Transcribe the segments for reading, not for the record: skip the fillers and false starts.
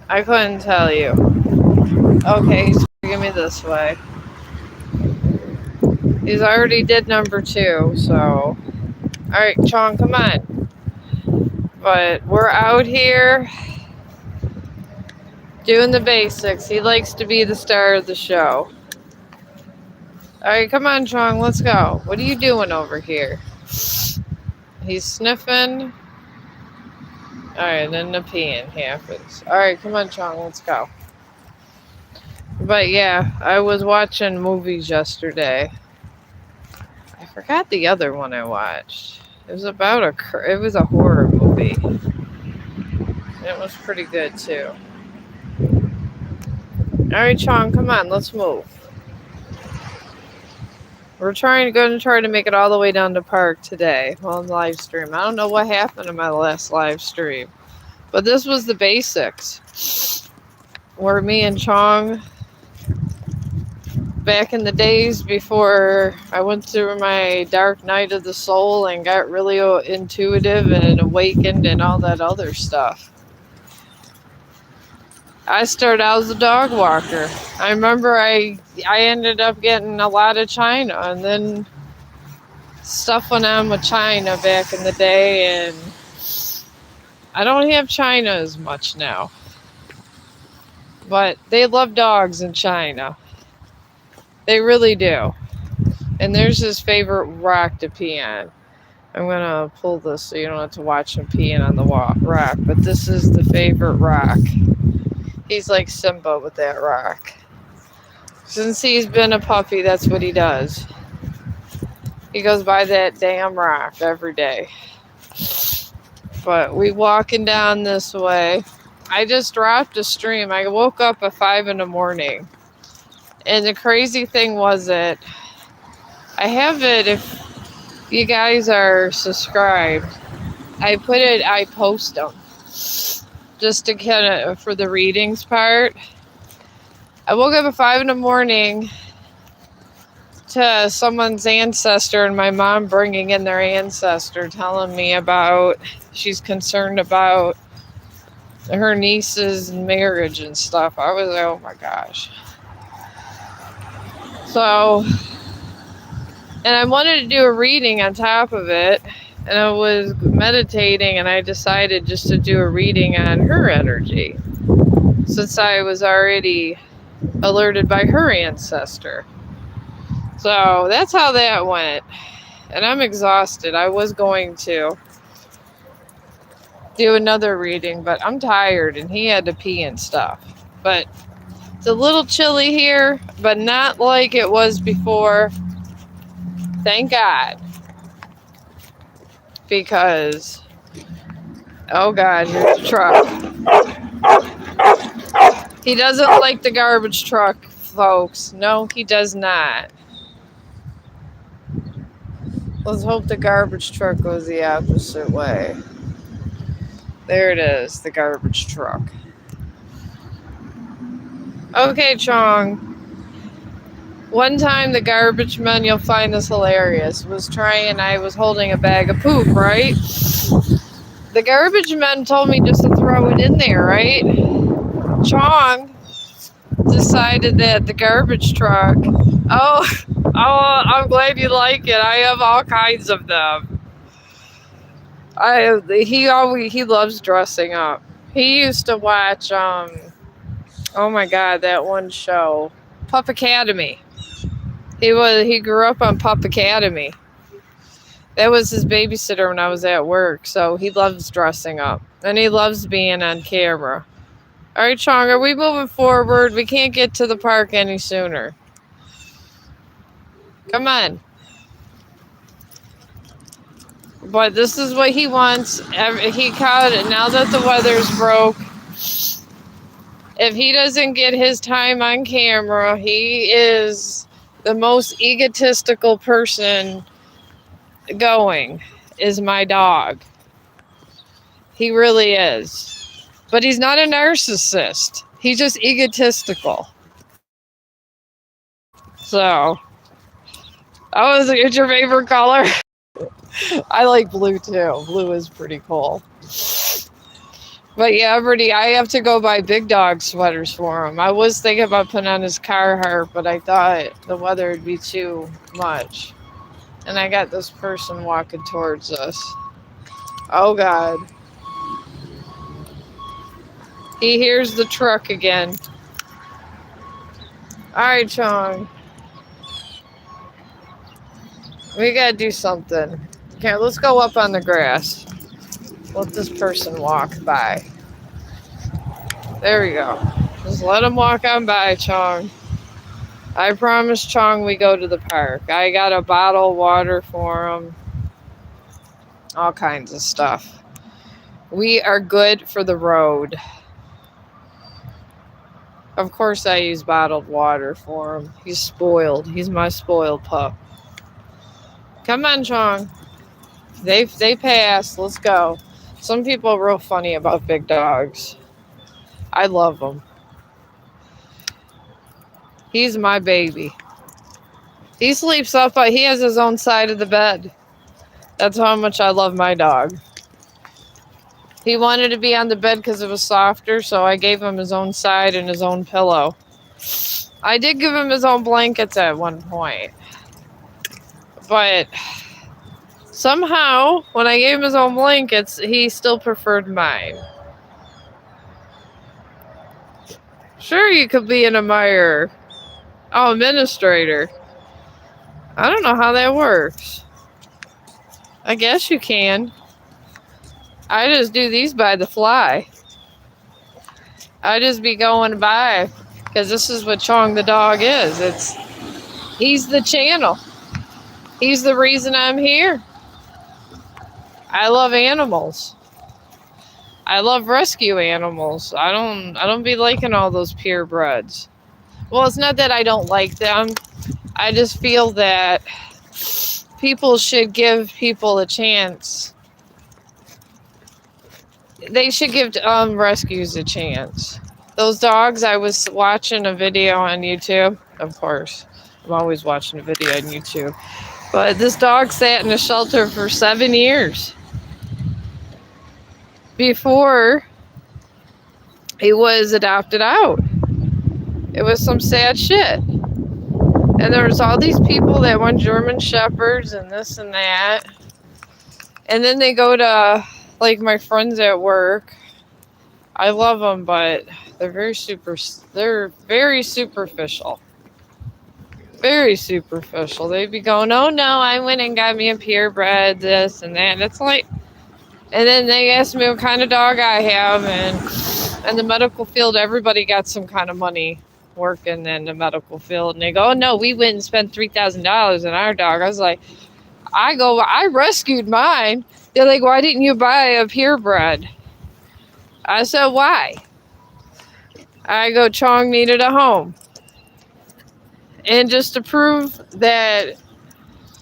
I couldn't tell you. Okay, he's bringing me this way. He's already did number two, so. Alright, Chong, come on. But we're out here doing the basics. He likes to be the star of the show. Alright, come on, Chong, let's go. What are you doing over here? He's sniffing. Alright, then the peeing happens. Alright, come on, Chong, let's go. But yeah, I was watching movies yesterday. I forgot the other one I watched. It was about it was a horror movie. It was pretty good too. Alright, Chong, come on, let's move. We're gonna try to make it all the way down to park today on live stream. I don't know what happened in my last live stream, but this was the basics. Where me and Chong, back in the days before I went through my dark night of the soul and got really intuitive and awakened and all that other stuff. I started out as a dog walker. I remember I ended up getting a lot of China, and then stuff went on with China back in the day, and I don't have China as much now. But they love dogs in China. They really do. And there's his favorite rock to pee on. I'm going to pull this so you don't have to watch him peeing on the rock. But this is the favorite rock. He's like Simba with that rock. Since he's been a puppy, that's what he does. He goes by that damn rock every day. But we walking down this way. I just dropped a stream. I woke up at 5 in the morning. And the crazy thing was that I have it, if you guys are subscribed, I post them. Just to kind of, for the readings part. I woke up at 5 in the morning to someone's ancestor and my mom bringing in their ancestor, telling me about, she's concerned about her niece's marriage and stuff. I was like, oh my gosh. So, and I wanted to do a reading on top of it, and I was meditating, and I decided just to do a reading on her energy, since I was already alerted by her ancestor. So that's how that went. And I'm exhausted. I was going to do another reading, but I'm tired, and he had to pee and stuff. But it's a little chilly here, but not like it was before. Thank God. Because, oh God, here's the truck. He doesn't like the garbage truck, folks. No, he does not. Let's hope the garbage truck goes the opposite way. There it is, the garbage truck. Okay, Chong. One time the garbage man, you'll find this hilarious, I was holding a bag of poop, right? The garbage man told me just to throw it in there, right? Chong decided that the garbage truck, oh, I'm glad you like it. I have all kinds of them. He loves dressing up. He used to watch, oh my God, that one show, Pup Academy. He grew up on Pup Academy. That was his babysitter when I was at work, so he loves dressing up. And he loves being on camera. Alright, Chong, are we moving forward? We can't get to the park any sooner. Come on. But this is what he wants. He caught it. Now that the weather's broke, if he doesn't get his time on camera, he is the most egotistical person going, is my dog. He really is. But he's not a narcissist. He's just egotistical. So, it's your favorite color? I like blue too. Blue is pretty cool. But yeah, I have to go buy big dog sweaters for him. I was thinking about putting on his Carhartt, but I thought the weather would be too much. And I got this person walking towards us. Oh God. He hears the truck again. Alright, Chong. We gotta do something. Okay, let's go up on the grass. Let this person walk by. There we go. Just let him walk on by, Chong. I promised Chong we go to the park. I got a bottle of water for him. All kinds of stuff. We are good for the road. Of course I use bottled water for him. He's spoiled. He's my spoiled pup. Come on, Chong. They passed. Let's go. Some people are real funny about big dogs. I love him. He's my baby. He sleeps up, but he has his own side of the bed. That's how much I love my dog. He wanted to be on the bed because it was softer, so I gave him his own side and his own pillow. I did give him his own blankets at one point. But somehow, when I gave him his own blankets, he still preferred mine. Sure, you could be an admirer. Oh, administrator. I don't know how that works. I guess you can. I just do these by the fly. I just be going by because this is what Chong the dog is. He's the channel. He's the reason I'm here. I love animals. I love rescue animals. I don't be liking all those purebreds. Well, it's not that I don't like them. I just feel that people should give people a chance. They should give rescues a chance. Those dogs, I was watching a video on YouTube. Of course, I'm always watching a video on YouTube. But this dog sat in a shelter for 7 years before he was adopted out. It was some sad shit. And there was all these people that want German Shepherds and this and that. And then they go to, like, my friends at work. I love them, but they're very superficial. Very superficial. They'd be going, oh no, I went and got me a purebred, this and that. And it's like, and then they asked me what kind of dog I have, and in the medical field, everybody got some kind of money working in the medical field. And they go, oh no, we went and spent $3,000 on our dog. I was like, I rescued mine. They're like, why didn't you buy a purebred? I said, why? I go, Chong needed a home. And just to prove that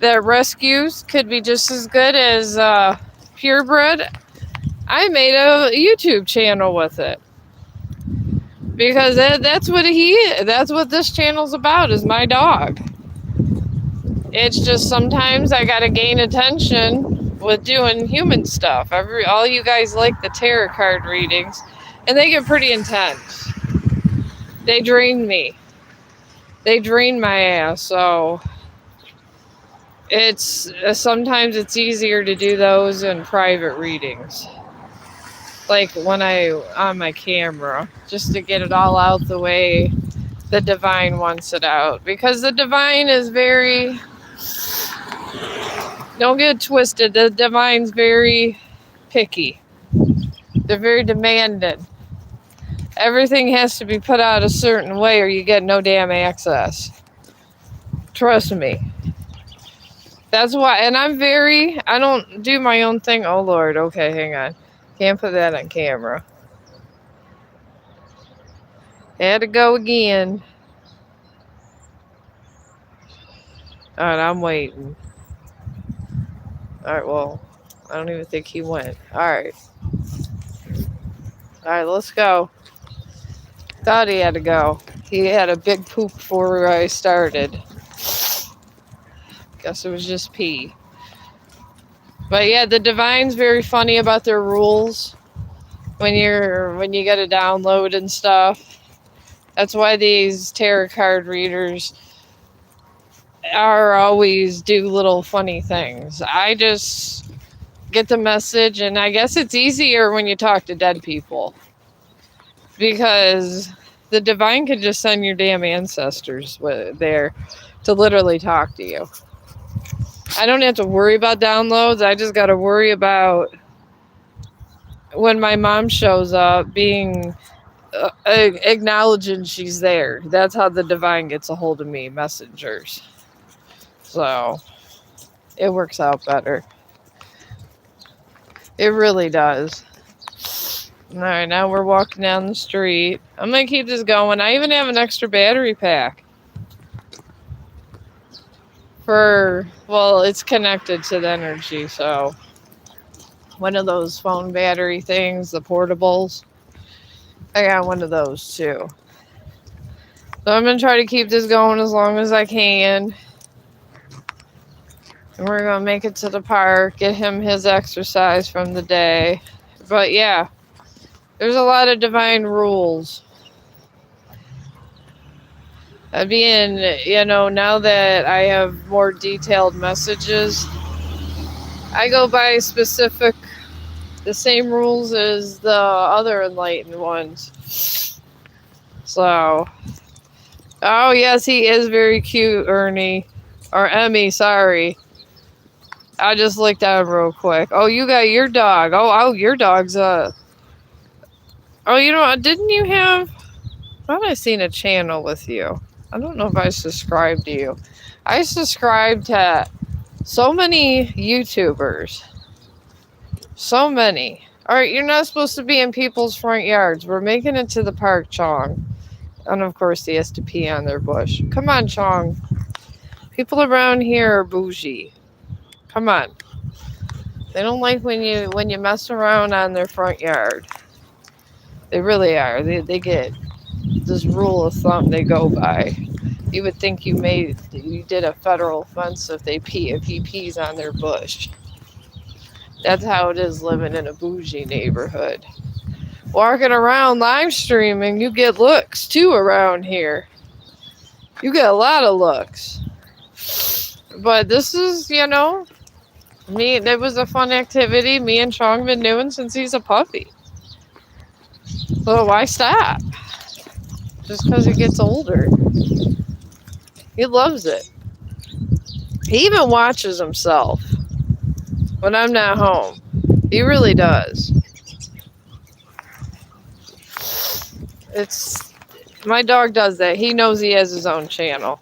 rescues could be just as good as purebred, I made a YouTube channel with it. Because that's what that's what this channel's about, is my dog. It's just sometimes I gotta gain attention with doing human stuff. All you guys like the tarot card readings, and they get pretty intense. They drain me. They drain my ass, so sometimes it's easier to do those in private readings. Like when on my camera, just to get it all out the way the divine wants it out. Because the divine is very, don't get twisted, the divine's very picky. They're very demanding. Everything has to be put out a certain way or you get no damn access. Trust me. That's why, and I don't do my own thing. Oh Lord, okay, hang on. Can't put that on camera. Had to go again. Alright, I'm waiting. Alright, well, I don't even think he went. Alright. Alright, let's go. Thought he had to go. He had a big poop before I started. Guess it was just pee. But yeah, the divine's very funny about their rules. when you get a download and stuff. That's why these tarot card readers are always do little funny things. I just get the message, and I guess it's easier when you talk to dead people because the divine could just send your damn ancestors there to literally talk to you. I don't have to worry about downloads. I just got to worry about when my mom shows up being acknowledging she's there. That's how the divine gets a hold of me, messengers. So it works out better. It really does. All right, now we're walking down the street. I'm going to keep this going. I even have an extra battery pack. Well, it's connected to the energy, so one of those phone battery things, the portables. I got one of those too. So I'm going to try to keep this going as long as I can. And we're going to make it to the park, get him his exercise from the day. But yeah, there's a lot of divine rules. Being, now that I have more detailed messages, I go by the same rules as the other enlightened ones. So, oh yes, he is very cute, Ernie. Or Emmy, sorry. I just looked at him real quick. Oh, you got your dog. Oh, your dog's oh, didn't you have, I thought I seen a channel with you. I don't know if I subscribed to you. I subscribe to so many YouTubers. So many. Alright, you're not supposed to be in people's front yards. We're making it to the park, Chong. And of course he has to pee on their bush. Come on, Chong. People around here are bougie. Come on. They don't like when you mess around on their front yard. They really are. They get this rule of thumb they go by. You would think you did a federal offense if he pees on their bush. That's how it is living in a bougie neighborhood. Walking around live streaming, you get looks too around here. You get a lot of looks. But this is, me. It was a fun activity me and Chong been doing since he's a puppy. So why stop? Just because he gets older. He loves it. He even watches himself when I'm not home. He really does. My dog does that. He knows he has his own channel.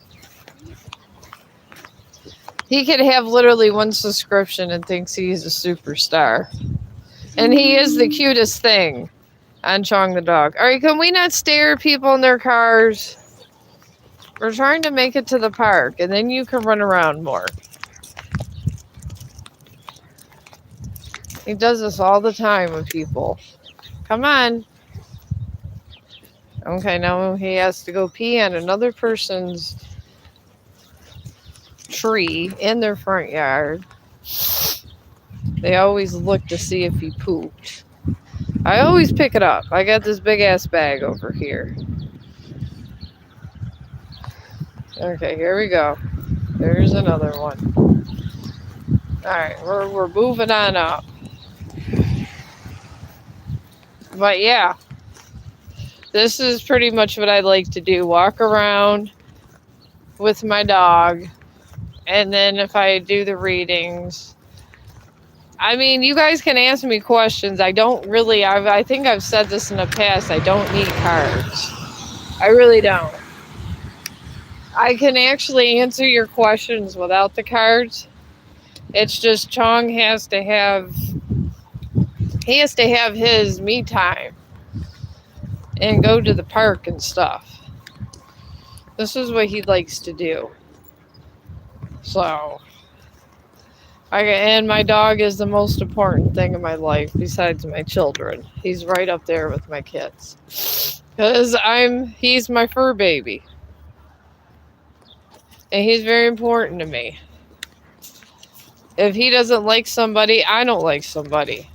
He could have literally one subscription and thinks he's a superstar. And he is the cutest thing on Chong the dog. All right, can we not stare at people in their cars? We're trying to make it to the park, and then you can run around more. He does this all the time with people. Come on. Okay, now he has to go pee on another person's tree in their front yard. They always look to see if he pooped. I always pick it up. I got this big ass bag over here. Okay, here we go. There's another one. Alright, we're moving on up. But yeah, this is pretty much what I like to do. Walk around with my dog. And then if I do the readings, I mean, you guys can ask me questions. I don't really, I think I've said this in the past, I don't need cards. I really don't. I can actually answer your questions without the cards. It's just Chong has to have his me time and go to the park and stuff. This is what he likes to do. So, and my dog is the most important thing in my life besides my children. He's right up there with my kids. Because he's my fur baby. And he's very important to me. If he doesn't like somebody, I don't like somebody.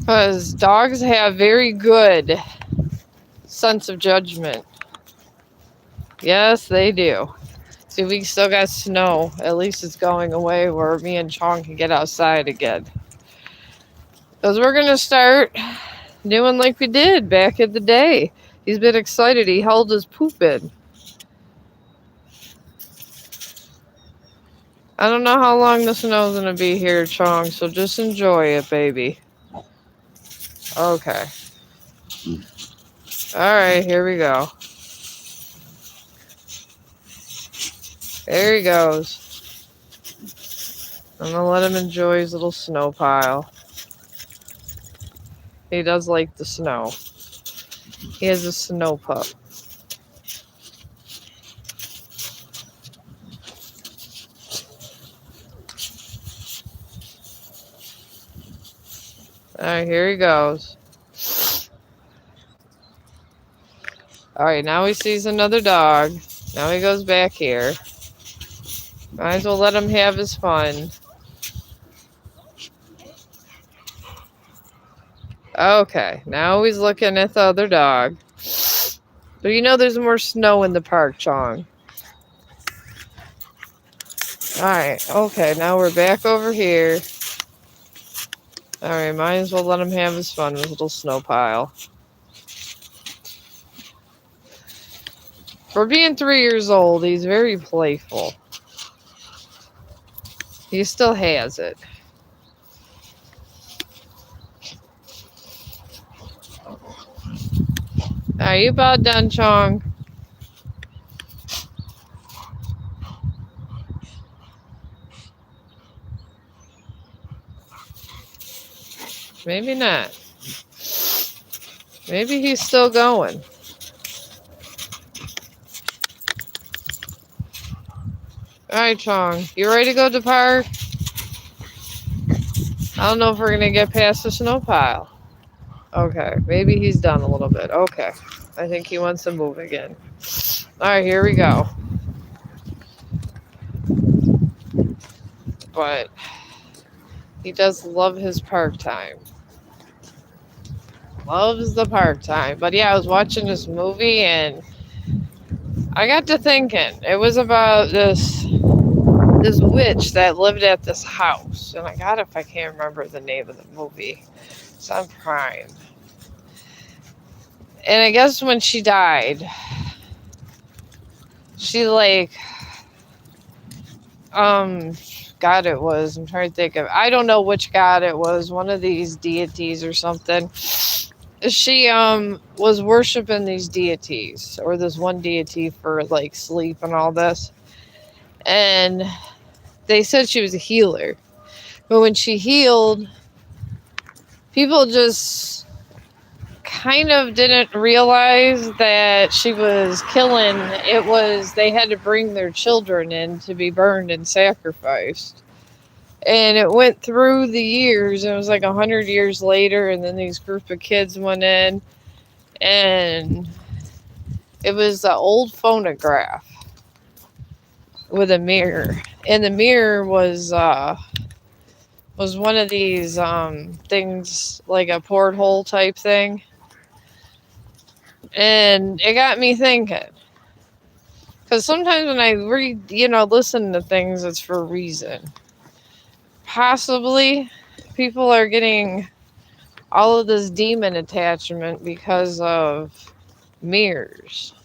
Because dogs have very good sense of judgment. Yes, they do. See, we still got snow. At least it's going away where me and Chong can get outside again. Because we're going to start doing like we did back in the day. He's been excited. He held his poop in. I don't know how long the snow's going to be here, Chong, so just enjoy it, baby. Okay. Alright, here we go. There he goes. I'm going to let him enjoy his little snow pile. He does like the snow. He has a snow pup. Alright, here he goes. Alright, now he sees another dog. Now he goes back here. Might as well let him have his fun. Okay, now he's looking at the other dog. But you know there's more snow in the park, Chong. Alright, okay, now we're back over here. Alright, might as well let him have his fun with his little snow pile. For being 3 years old, he's very playful. He still has it. Are you about done, Chong? Maybe not. Maybe he's still going. Alright, Chong. You ready to go to the park? I don't know if we're going to get past the snow pile. Okay, maybe he's done a little bit. Okay. I think he wants to move again. Alright, here we go. But he does love his park time. Loves the park time. But yeah, I was watching this movie and I got to thinking. It was about this witch that lived at this house. And I got it if I can't remember the name of the movie. It's on Prime. And I guess when she died, she God it was. I'm trying to think of, I don't know which god it was, one of these deities or something. She was worshiping these deities, or this one deity for like sleep and all this. And they said she was a healer. But when she healed, people just kind of didn't realize that she was killing. It was, they had to bring their children in to be burned and sacrificed. And it went through the years. It was like 100 years later, and then these group of kids went in, and it was an old phonograph with a mirror. And the mirror was one of these things, like a porthole type thing. And it got me thinking. Because sometimes when I read, listen to things, it's for a reason. Possibly people are getting all of this demon attachment because of mirrors.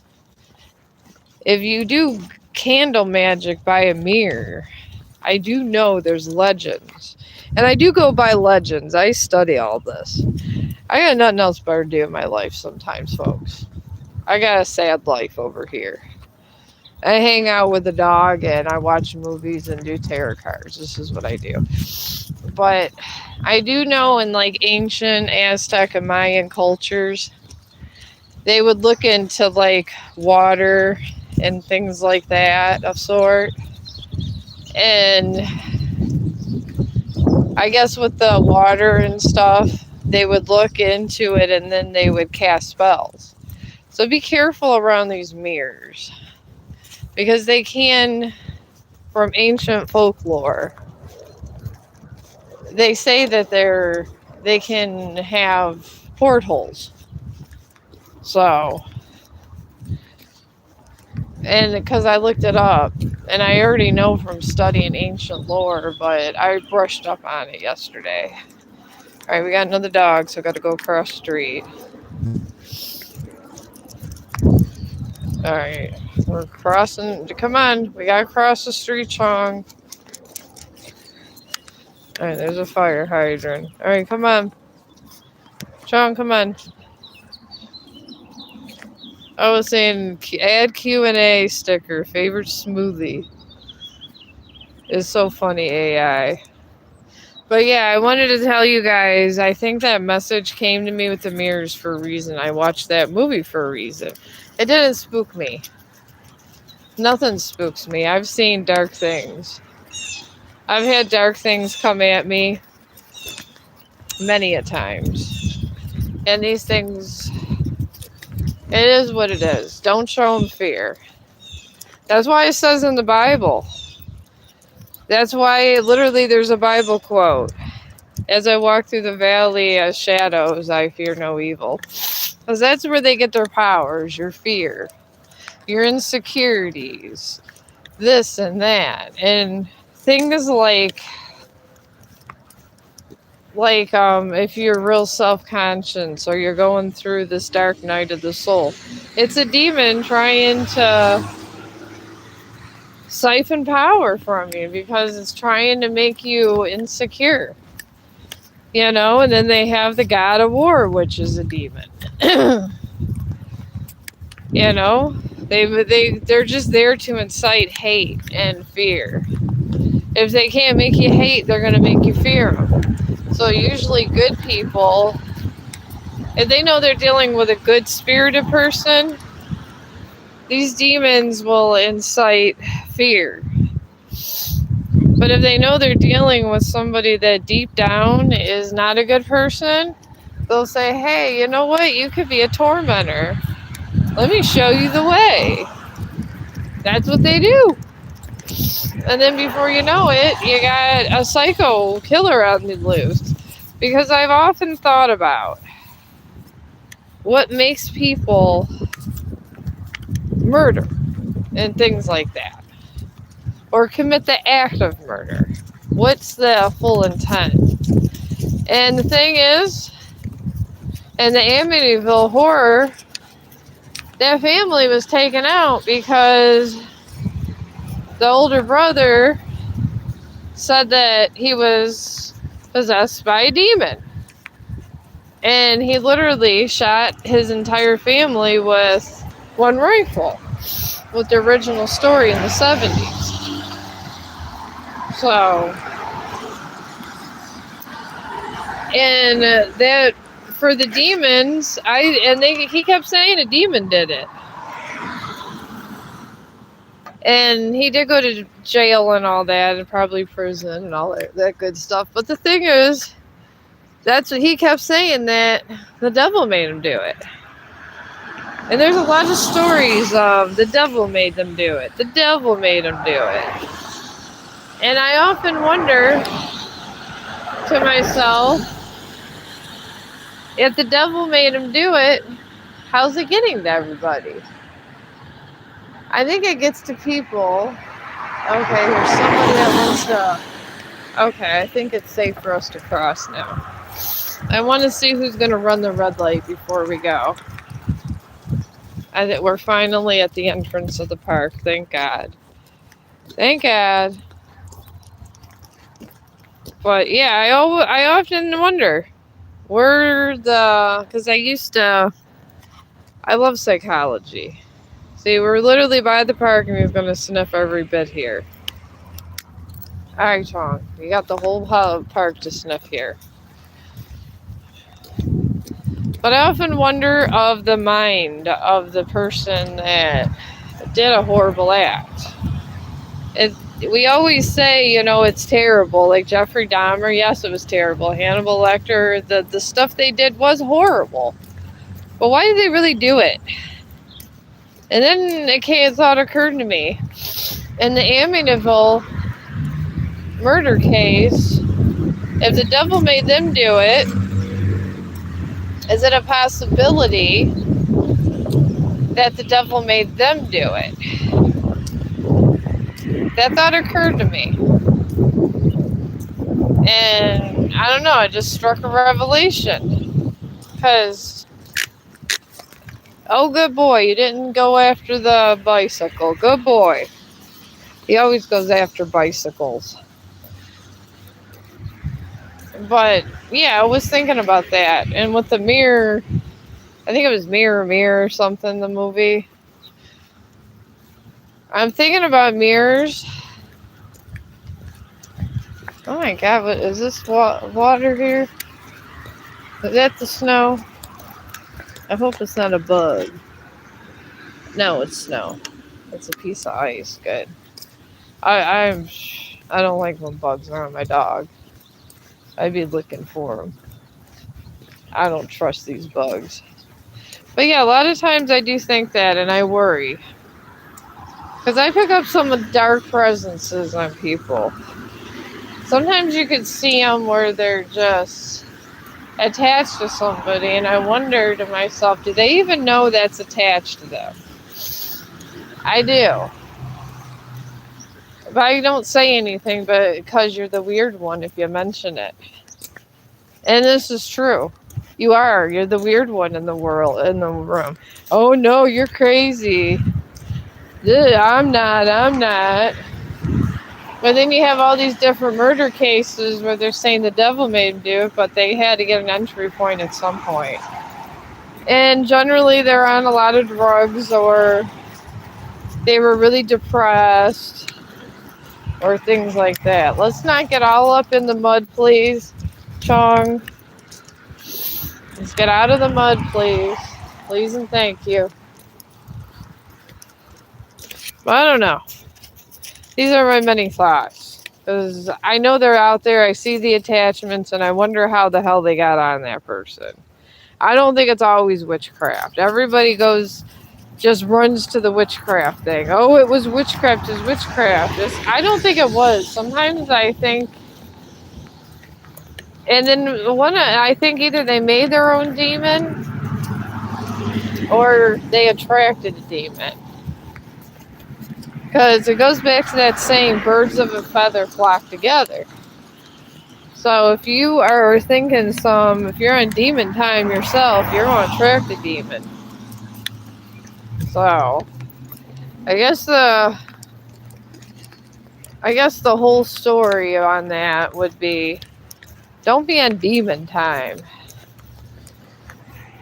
If you do candle magic by a mirror, I do know there's legends. And I do go by legends. I study all this. I got nothing else better to do in my life sometimes, folks. I got a sad life over here. I hang out with the dog and I watch movies and do tarot cards. This is what I do. But I do know in like ancient Aztec and Mayan cultures, they would look into like water and things like that of sort. And I guess with the water and stuff, they would look into it and then they would cast spells. So be careful around these mirrors. Because they can, from ancient folklore, they say that they're they can have portholes. So, and because I looked it up, and I already know from studying ancient lore, but I brushed up on it yesterday. All right, we got another dog, so I got to go across the street. All right, we're crossing. Come on, we got to cross the street, Chong. All right, there's a fire hydrant. All right, come on. Chong, come on. I was saying add Q&A sticker, favorite smoothie. It's so funny, AI. But yeah, I wanted to tell you guys, I think that message came to me with the mirrors for a reason. I watched that movie for a reason. It didn't spook me. Nothing spooks me. I've seen dark things. I've had dark things come at me many a times. And these things, it is what it is. Don't show them fear. That's why it says in the Bible. That's why literally there's a Bible quote. As I walk through the valley of shadows, I fear no evil. Because that's where they get their powers, your fear, your insecurities, this and that. And things like if you're real self-conscious or you're going through this dark night of the soul, it's a demon trying to siphon power from you because it's trying to make you insecure. You know, and then they have the god of war, which is a demon. You know, they're just there to incite hate and fear. If they can't make you hate, they're going to make you fear them. So usually good people, if they know they're dealing with a good spirited person, these demons will incite fear. But if they know they're dealing with somebody that deep down is not a good person, they'll say, hey, you know what? You could be a tormentor. Let me show you the way. That's what they do. And then before you know it, you got a psycho killer on the loose. Because I've often thought about what makes people murder and things like that. Or commit the act of murder. What's the full intent? And the thing is, in the Amityville horror, that family was taken out because the older brother said that he was possessed by a demon. And he literally shot his entire family with one rifle with the original story in the 70s. So, and that for the demons, he kept saying a demon did it. And he did go to jail and all that, and probably prison and all that good stuff. But the thing is, that's what he kept saying, that the devil made him do it. And there's a lot of stories of the devil made them do it. The devil made him do it. And I often wonder to myself, if the devil made him do it, how's it getting to everybody? I think it gets to people. Okay, here's somebody that wants to... Okay, I think it's safe for us to cross now. I want to see who's going to run the red light before we go. I think we're finally at the entrance of the park. Thank God. Thank God. But yeah, I often wonder because I love psychology. See, we're literally by the park and he's going to sniff every bit here. Alright, Chong, you got the whole park to sniff here. But I often wonder of the mind of the person that did a horrible act. We always say, you know, it's terrible. Like Jeffrey Dahmer, yes, it was terrible. Hannibal Lecter, the stuff they did was horrible. But why did they really do it? And then a thought occurred to me. In the Amityville murder case, if the devil made them do it, Is it a possibility that the devil made them do it? That thought occurred to me. And I don't know, it just struck a revelation. Because, oh, good boy, you didn't go after the bicycle. Good boy. He always goes after bicycles. But, yeah, I was thinking about that. And with the mirror, I think it was Mirror, Mirror or something, the movie. I'm thinking about mirrors. Oh my god, what is this water here? Is that the snow? I hope it's not a bug. No, it's snow. It's a piece of ice. Good. I don't like when bugs are on my dog. I'd be looking for them. I don't trust these bugs. But yeah, a lot of times I do think that, and I worry. Because I pick up some dark presences on people. Sometimes you can see them where they're just attached to somebody, and I wonder to myself, do they even know that's attached to them? I do. But I don't say anything because you're the weird one if you mention it. And this is true. You are. You're the weird one in the world, in the room. Oh no, you're crazy. I'm not. But then you have all these different murder cases where they're saying the devil made them do it, but they had to get an entry point at some point. And generally they're on a lot of drugs, or they were really depressed, or things like that. Let's not get all up in the mud, please, Chong. Let's get out of the mud, please. Please and thank you. But I don't know. These are my many thoughts. Because I know they're out there. I see the attachments, and I wonder how the hell they got on that person. I don't think it's always witchcraft. Everybody just runs to the witchcraft thing. Oh, it was witchcraft. It's witchcraft. I don't think it was. Sometimes I think, and then I think either they made their own demon or they attracted a demon. Because it goes back to that saying, birds of a feather flock together. So if you are thinking if you're on demon time yourself, you're going to attract a demon. So I guess the whole story on that would be, don't be on demon time.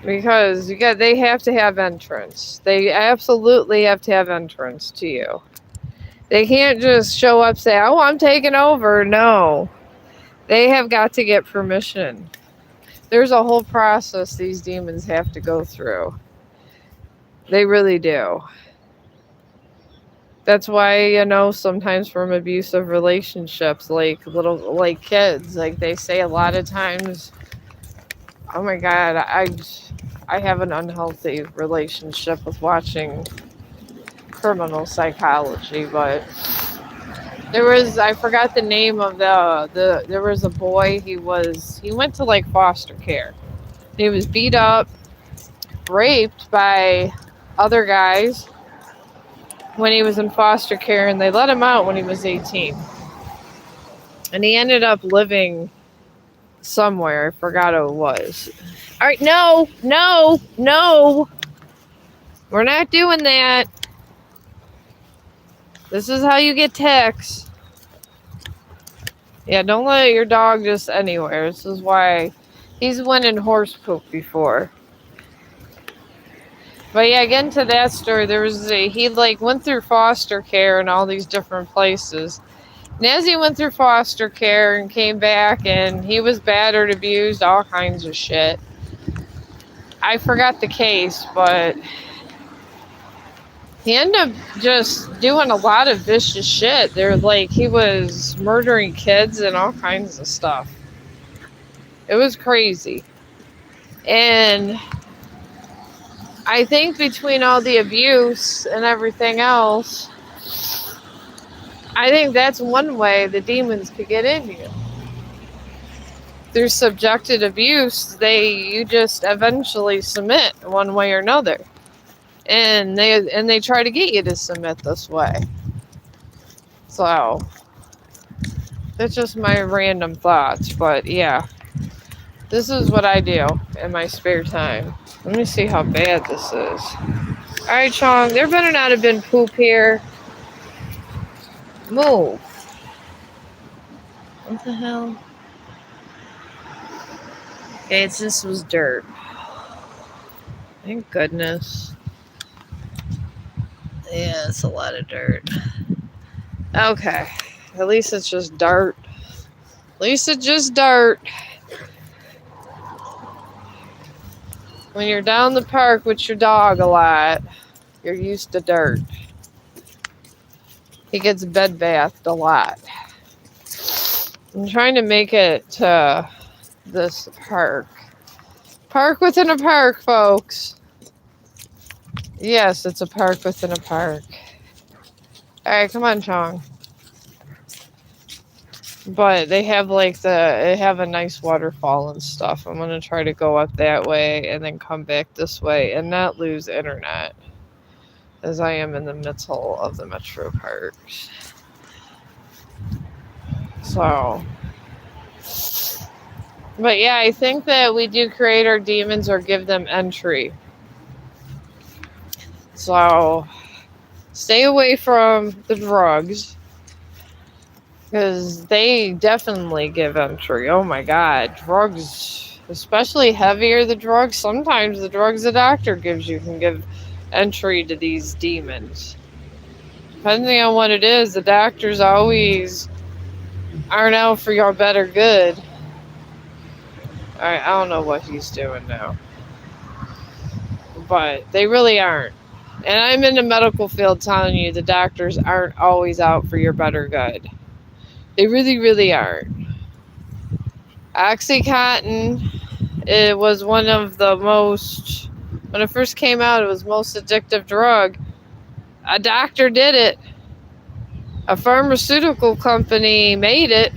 Because they have to have entrance. They absolutely have to have entrance to you. They can't just show up and say, oh, I'm taking over. No. They have got to get permission. There's a whole process these demons have to go through. They really do. That's why, sometimes from abusive relationships, like kids, like they say a lot of times, oh my God, I have an unhealthy relationship with watching criminal psychology, but I forgot the name of there was a boy, he went to like foster care. He was beat up, raped by other guys when he was in foster care, and they let him out when he was 18. And he ended up living somewhere. I forgot who it was. All right, no. We're not doing that. This is how you get ticks. Yeah, don't let your dog just anywhere. This is why he's went in horse poop before. But yeah, getting to that story, he went through foster care in all these different places. And as he went through foster care and came back, and he was battered, abused, all kinds of shit. I forgot the case, but he ended up just doing a lot of vicious shit. He was murdering kids and all kinds of stuff. It was crazy. And I think between all the abuse and everything else, I think that's one way the demons could get in you. through subjected abuse, you just eventually submit one way or another. And they try to get you to submit this way. So that's just my random thoughts, but yeah, this is what I do in my spare time. Let me see how bad this is. All right, Chong, there better not have been poop here. Move. What the hell? Okay, this was dirt. Thank goodness. Yeah, it's a lot of dirt. Okay, at least it's just dirt. At least it's just dirt. When you're down the park with your dog a lot, you're used to dirt. He gets bed bathed a lot. I'm trying to make it to this park. Park within a park, folks. Yes, it's a park within a park. Alright, come on, Chong. But they have they have a nice waterfall and stuff. I'm gonna try to go up that way and then come back this way and not lose internet, as I am in the middle of the metro parks. So, but yeah, I think that we do create our demons or give them entry. So, stay away from the drugs, because they definitely give entry. Oh my god, drugs, especially heavier the drugs, sometimes the drugs the doctor gives you can give entry to these demons. Depending on what it is, the doctors always aren't out for your better good. Alright, I don't know what he's doing now, but they really aren't. And I'm in the medical field telling you the doctors aren't always out for your better good. They really, really aren't. Oxycontin, it was one of the most, when it first came out, it was most addictive drug. A doctor did it. A pharmaceutical company made it.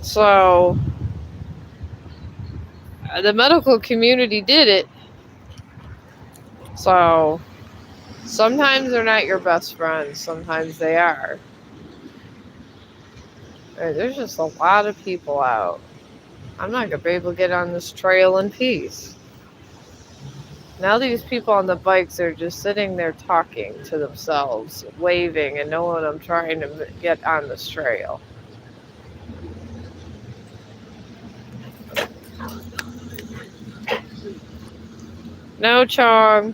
So, the medical community did it. So, sometimes they're not your best friends. Sometimes they are. There's just a lot of people out. I'm not going to be able to get on this trail in peace. Now these people on the bikes are just sitting there talking to themselves, waving, and knowing I'm trying to get on this trail. No, Chong.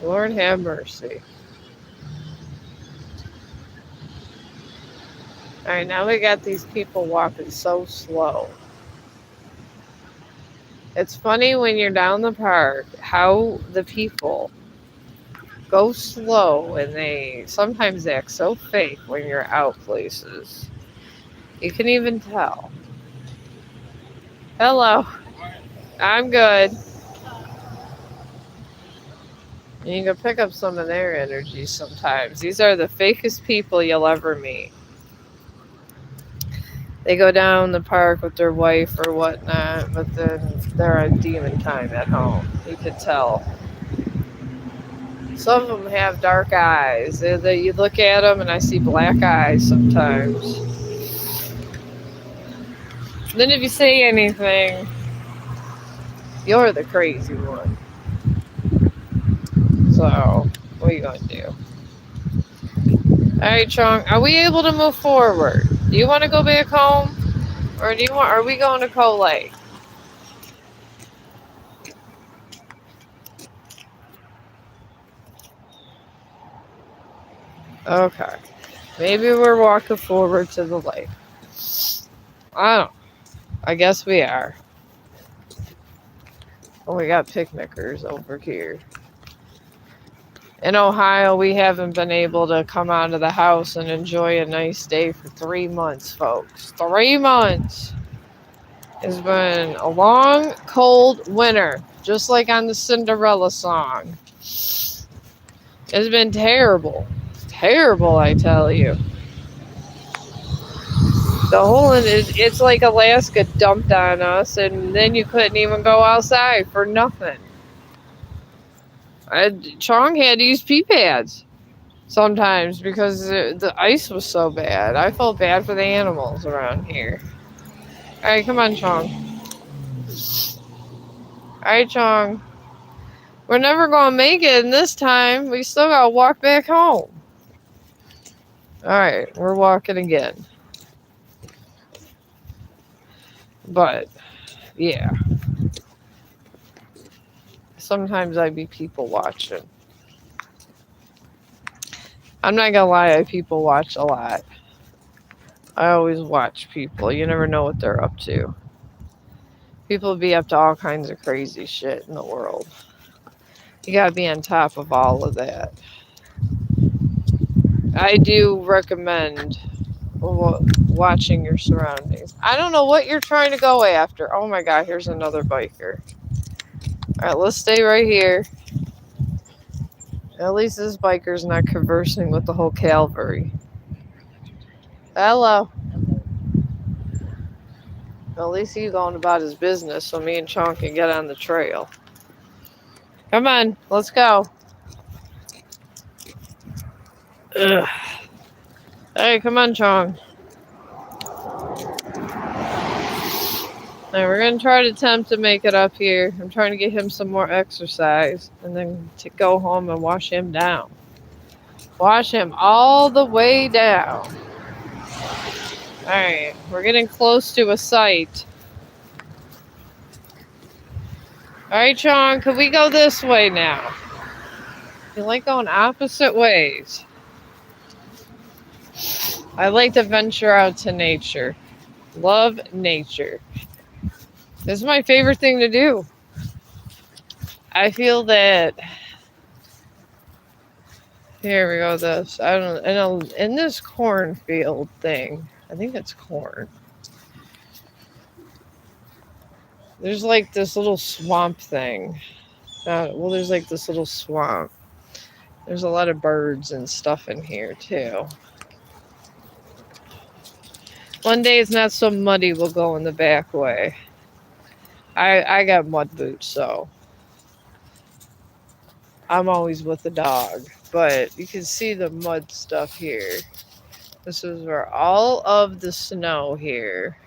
Lord have mercy. Alright, now we got these people walking so slow. It's funny when you're down the park how the people go slow and they sometimes act so fake when you're out places. You can even tell. Hello. I'm good. You can pick up some of their energy sometimes. These are the fakest people you'll ever meet. They go down the park with their wife or whatnot, but then they're on demon time at home. You can tell. Some of them have dark eyes. You look at them and I see black eyes sometimes. Then if you say anything, you're the crazy one. So, what are you going to do? Alright, Chong, are we able to move forward? Do you want to go back home? Or are we going to Coal Lake? Okay. Maybe we're walking forward to the lake. I don't know. I guess we are. Oh, we got picnickers over here. In Ohio, we haven't been able to come out of the house and enjoy a nice day for 3 months, folks. 3 months. It's been a long, cold winter, just like on the Cinderella song. It's been terrible. terrible, I tell you. The whole it's like Alaska dumped on us, and then you couldn't even go outside for nothing. Chong had to use pee pads sometimes because the ice was so bad. I felt bad for the animals around here. All right, come on, Chong. All right, Chong. We're never gonna make it in this time. We still gotta walk back home. All right, we're walking again. But yeah, sometimes I be people watching. I'm not gonna lie, I people watch a lot. I always watch people. You never know what they're up to. People be up to all kinds of crazy shit in the world. You gotta be on top of all of that. I do recommend watching your surroundings. I don't know what you're trying to go after. Oh my god, here's another biker. Alright, let's stay right here. At least this biker's not conversing with the whole cavalry. Hello. At least he's going about his business so me and Chong can get on the trail. Come on, let's go. Ugh. Hey, come on, Chong. Now we're going to try to attempt to make it up here. I'm trying to get him some more exercise and then to go home and wash him down. Wash him all the way down. Alright, we're getting close to a site. Alright, Chong, could we go this way now? You like going opposite ways. I like to venture out to nature. Love nature. This is my favorite thing to do. I feel that. Here we go. This I don't know. In this cornfield thing, I think it's corn. There's like this little swamp thing. Well, there's like this little swamp. There's a lot of birds and stuff in here too. One day it's not so muddy, we'll go in the back way. I got mud boots, so I'm always with the dog. But you can see the mud stuff here. This is where all of the snow here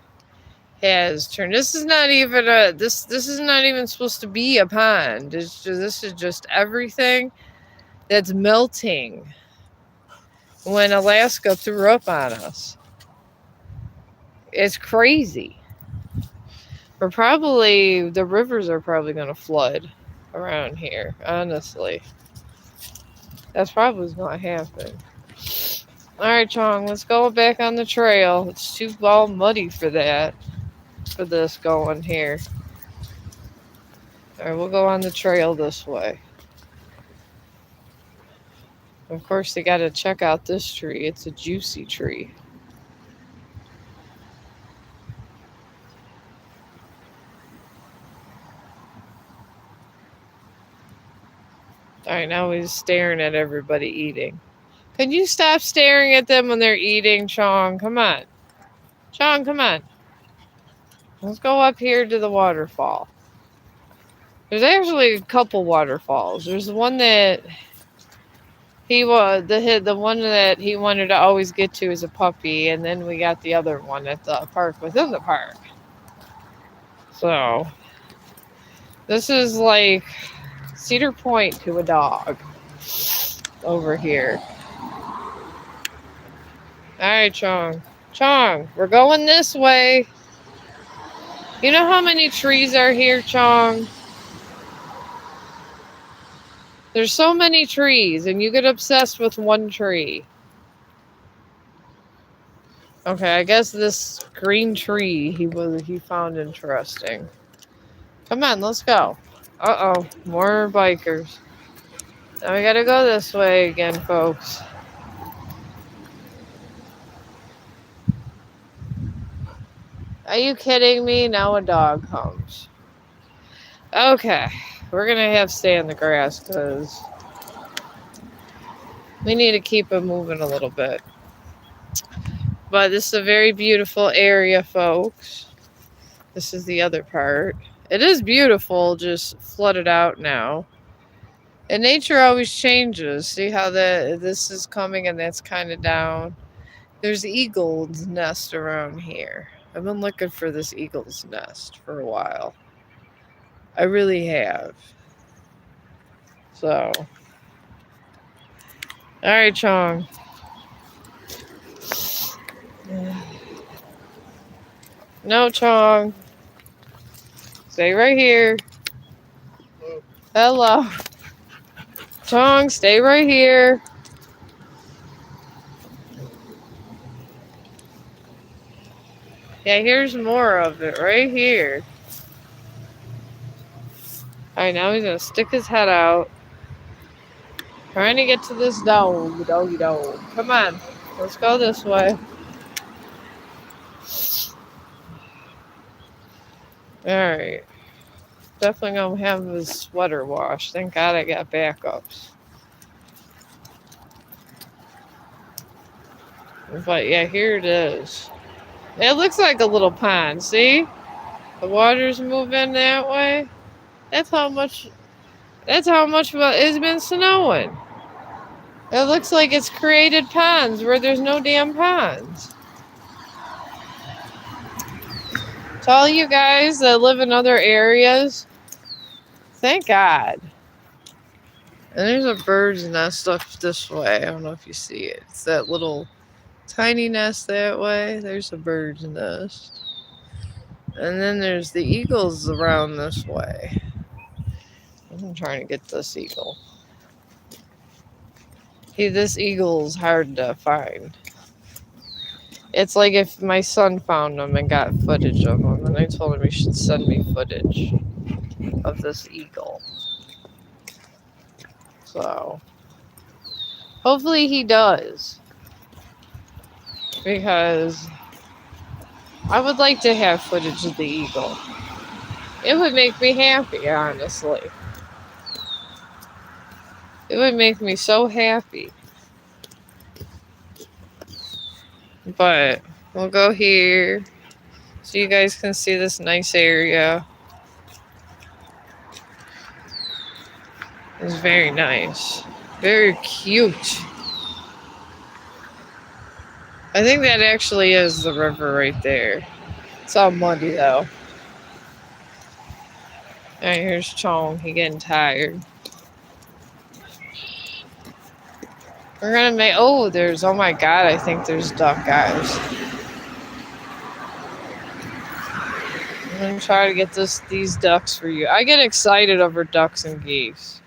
has turned. This is not even this is not even supposed to be a pond. This is just everything that's melting when Alaska threw up on us. It's crazy. The rivers are probably going to flood around here, honestly. That's probably what's going to happen. Alright, Chong, let's go back on the trail. It's too all muddy for that. For this going here. Alright, we'll go on the trail this way. Of course, they got to check out this tree. It's a juicy tree. Alright, now he's staring at everybody eating. Can you stop staring at them when they're eating, Chong? Come on. Chong, come on. Let's go up here to the waterfall. There's actually a couple waterfalls. There's the one that the one that he wanted to always get to as a puppy, and then we got the other one at the park within the park. So this is like Cedar Point to a dog over here. Alright, Chong. Chong, we're going this way. You know how many trees are here, Chong? There's so many trees, and you get obsessed with one tree. Okay, I guess this green tree he found interesting. Come on, let's go. Uh-oh, more bikers. Now we gotta go this way again, folks. Are you kidding me? Now a dog comes. Okay, we're gonna have to stay in the grass because We need to keep it moving a little bit. But this is a very beautiful area, folks. This is the other part. It is beautiful, just flooded out now. And nature always changes. See how this is coming and that's kind of down. There's eagle's nest around here. I've been looking for this eagle's nest for a while. I really have. So, all right, Chong. No, Chong. Stay right here. Hello. Chong, stay right here. Yeah, here's more of it right here. Alright, now he's gonna stick his head out. Trying to get to this dog. Doggy dog. Come on. Let's go this way. Alright. Definitely gonna have his sweater washed. Thank God I got backups. But yeah, here it is. It looks like a little pond, see? The water's moving that way. That's how much it's been snowing. It looks like it's created ponds where there's no damn ponds. To all you guys that live in other areas, thank God. And there's a bird's nest up this way. I don't know if you see it. It's that little tiny nest that way. There's a bird's nest. And then there's the eagles around this way. I'm trying to get this eagle. This eagle's hard to find. It's like if my son found him and got footage of him, and I told him he should send me footage of this eagle. So, hopefully he does. Because I would like to have footage of the eagle. It would make me happy, honestly. It would make me so happy. But we'll go here so you guys can see this nice area. It's very nice. Very cute. I think that actually is the river right there. It's all muddy though. Alright, here's Chong. He getting tired. We're gonna make oh my god, I think there's duck, guys. I'm gonna try to get these ducks for you. I get excited over ducks and geese.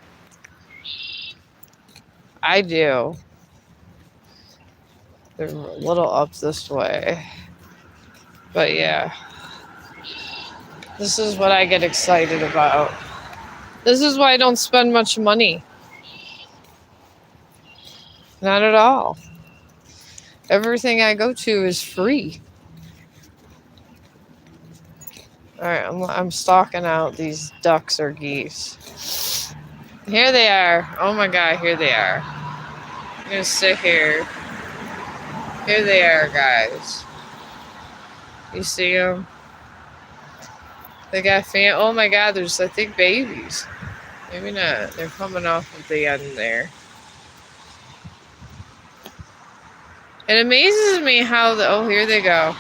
I do. They're a little up this way. But yeah. This is what I get excited about. This is why I don't spend much money. Not at all. Everything I go to is free. Alright, I'm stalking out these ducks or geese. Here they are. Oh my god, here they are. I'm gonna sit here. Here they are, guys. You see them? They got oh my god, there's, I think, babies. Maybe not. They're coming off of the end there. It amazes me how oh, here they go.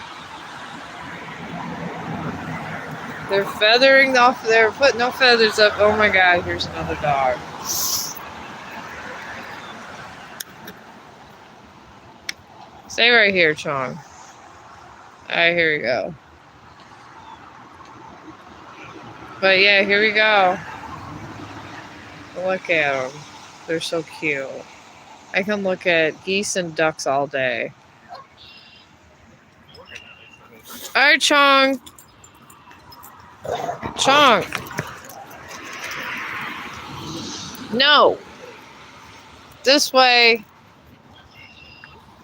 They're feathering off, they're putting no feathers up. Oh my god, here's another dog. Stay right here, Chong. Alright, here we go. But yeah, here we go. Look at them. They're so cute. I can look at geese and ducks all day. Alright, Chong. Chong. No. This way.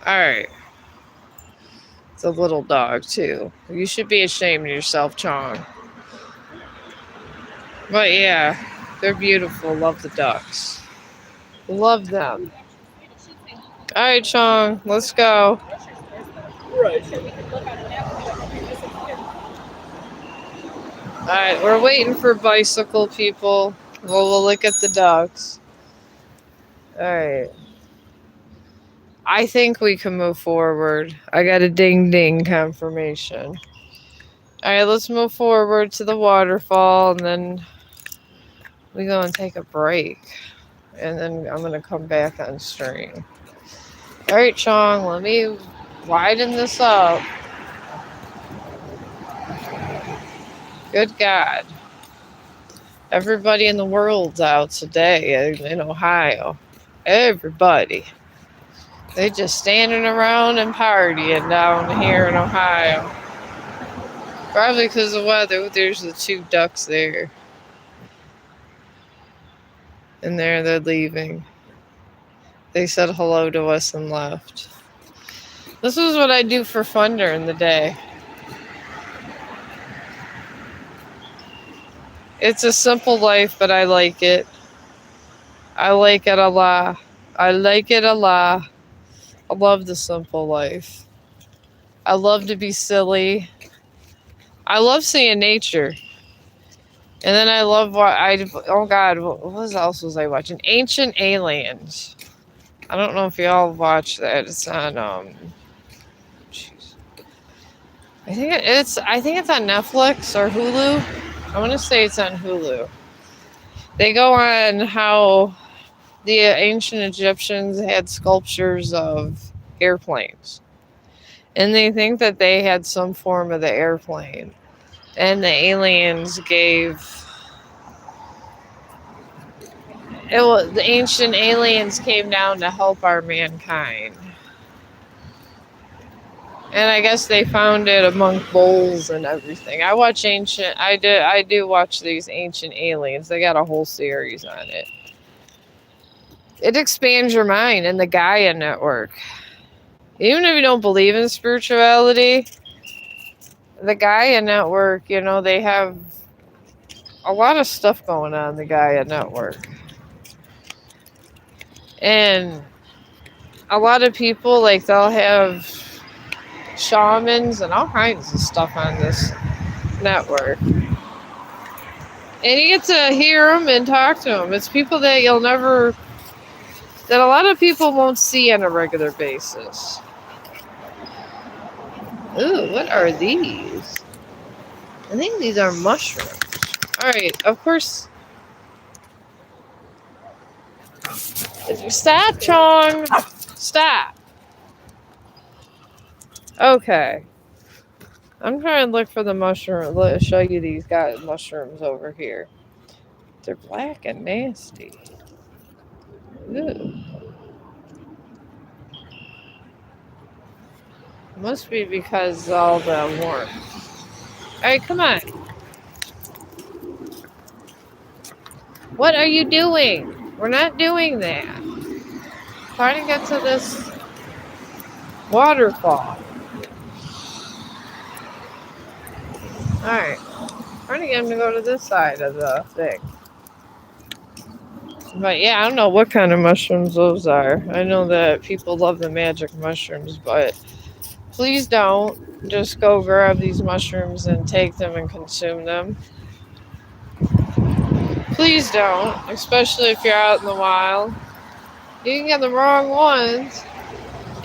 Alright. It's a little dog, too. You should be ashamed of yourself, Chong. But yeah, they're beautiful. Love the ducks. Love them. All right, Chong, let's go. All right, we're waiting for bicycle people. We'll look at the ducks. All right. I think we can move forward. I got a ding ding confirmation. All right, let's move forward to the waterfall and then we go and take a break. And then I'm going to come back on stream. All right, Chong, let me widen this up. Good God. Everybody in the world's out today in Ohio. Everybody. They just standing around and partying down here in Ohio. Probably because of the weather. There's the two ducks there. And there they're leaving. They said hello to us and left. This is what I do for fun during the day. It's a simple life, but I like it. I like it a lot. I like it a lot. I love the simple life. I love to be silly. I love seeing nature. And then I love oh God, what else was I watching? Ancient Aliens. I don't know if y'all watch that. It's on jeez. I think it's on Netflix or Hulu. I want to say it's on Hulu. They go on how the ancient Egyptians had sculptures of airplanes. And they think that they had some form of the airplane. And the aliens the ancient aliens came down to help our mankind. And I guess they found it among bowls and everything. I do watch these Ancient Aliens. They got a whole series on it. It expands your mind in the Gaia network. Even if you don't believe in spirituality, the Gaia network, they have a lot of stuff going on in the Gaia network. And a lot of people, like, they'll have shamans and all kinds of stuff on this network. And you get to hear them and talk to them. It's people that that a lot of people won't see on a regular basis. Ooh, what are these? I think these are mushrooms. Alright, of course. Stop, Chong! Stop! Okay. I'm trying to look for the mushroom. Let me show you these guys mushrooms over here. They're black and nasty. Ooh. Must be because all the warmth. Alright, come on. What are you doing? We're not doing that. Trying to get to this waterfall. Alright. Trying to get him to go to this side of the thing. But yeah, I don't know what kind of mushrooms those are. I know that people love the magic mushrooms, but please don't just go grab these mushrooms and take them and consume them. Please don't, especially if you're out in the wild. You can get the wrong ones.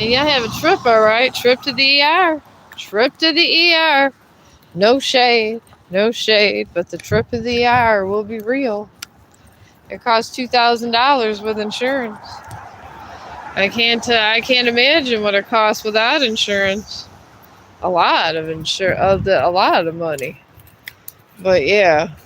And you'll have a trip, alright? Trip to the ER. Trip to the ER. No shade, but the trip to the ER will be real. It costs $2,000 with insurance. I can't imagine what it costs without insurance. A lot of money. But yeah.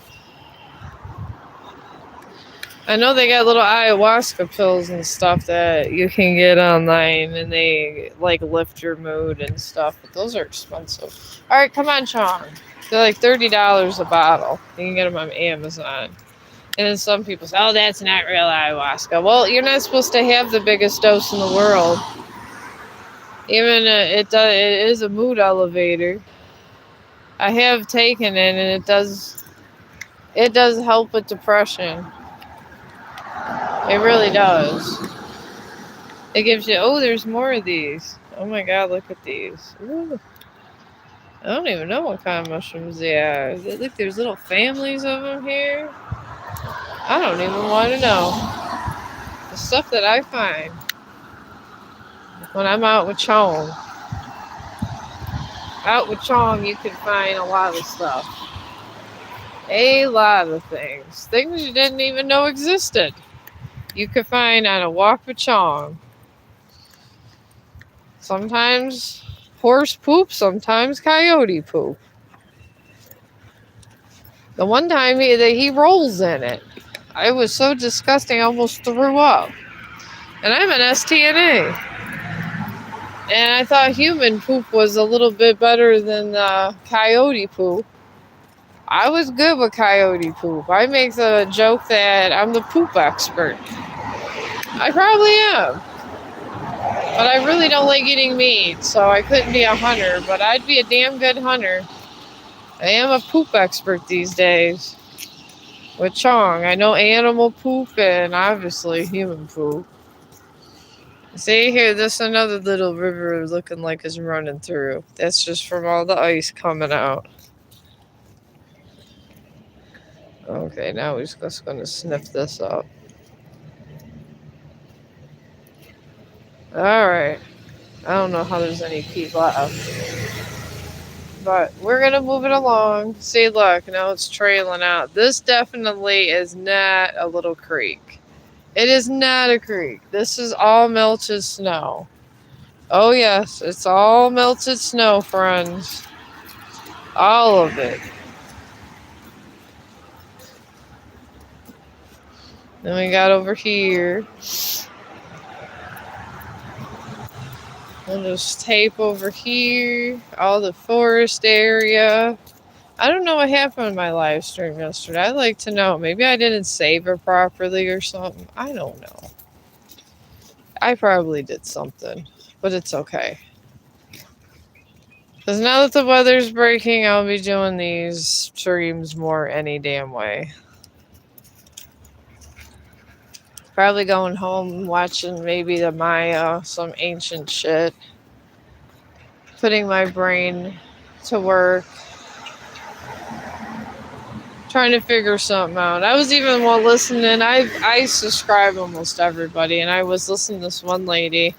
I know they got little ayahuasca pills and stuff that you can get online and they like lift your mood and stuff, but those are expensive. Alright, come on, Chong. They're like $30 a bottle. You can get them on Amazon. And then some people say, oh, that's not real ayahuasca. Well, you're not supposed to have the biggest dose in the world. Even it is a mood elevator. I have taken it, and it does help with depression. It really does. It gives you, oh, there's more of these. Oh my god, look at these. Ooh. I don't even know what kind of mushrooms they are. Look, there's little families of them here. I don't even want to know. The stuff that I find when I'm out with Chong. Out with Chong, you can find a lot of stuff. A lot of things. Things you didn't even know existed. You could find on a walk with Chong. Sometimes horse poop, sometimes coyote poop. The one time he rolls in it. I was so disgusting, I almost threw up. And I'm an STNA. And I thought human poop was a little bit better than coyote poop. I was good with coyote poop. I make the joke that I'm the poop expert. I probably am. But I really don't like eating meat, so I couldn't be a hunter. But I'd be a damn good hunter. I am a poop expert these days. With Chong, I know animal poop and obviously human poop. See here, this another little river looking like it's running through. That's just from all the ice coming out. Okay, now we're just going to sniff this up. Alright. I don't know how there's any peat left. But we're going to move it along. See, look, now it's trailing out. This definitely is not a little creek. It is not a creek. This is all melted snow. Oh, yes, it's all melted snow, friends. All of it. Then we got over here. And there's tape over here. All the forest area. I don't know what happened in my live stream yesterday. I'd like to know. Maybe I didn't save it properly or something. I don't know. I probably did something. But it's okay. Because now that the weather's breaking, I'll be doing these streams more any damn way. Probably going home, watching maybe the Maya, some ancient shit. Putting my brain to work. Trying to figure something out. I was even while listening, I subscribe almost everybody, and I was listening to this one lady.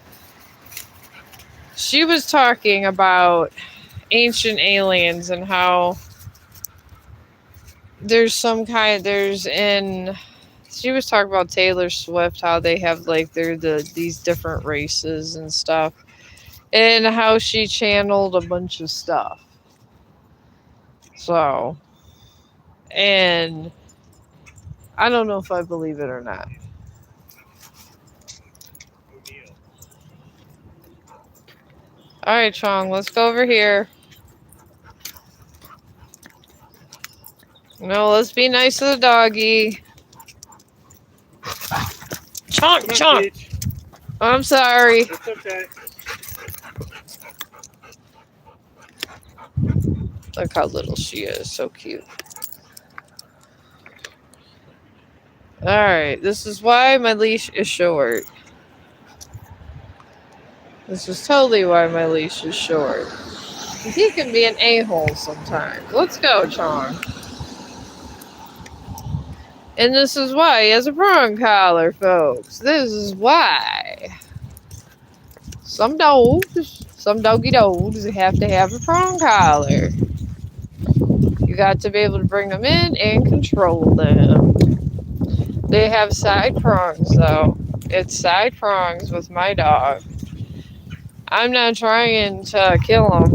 She was talking about ancient aliens and how there's she was talking about Taylor Swift, how they have like these different races and stuff, and how she channeled a bunch of stuff. So, and I don't know if I believe it or not. All right, Chong, let's go over here. No, let's be nice to the doggy. Chong, Chong. I'm sorry. It's okay. Look how little she is. So cute. Alright, this is why my leash is short. This is totally why my leash is short. He can be an a-hole sometimes. Let's go, Chong. And this is why he has a prong collar, folks. This is why. Some doggy dogs have to have a prong collar. You got to be able to bring them in and control them. They have side prongs, though. It's side prongs with my dog. I'm not trying to kill him.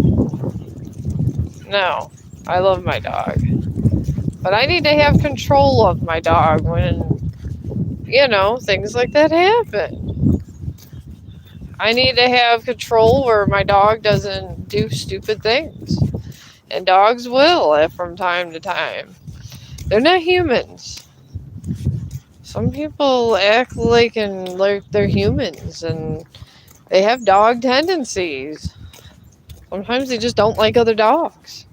No, I love my dog. But I need to have control of my dog when, things like that happen. I need to have control where my dog doesn't do stupid things. And dogs will from time to time. They're not humans. Some people act like they're humans and they have dog tendencies. Sometimes they just don't like other dogs.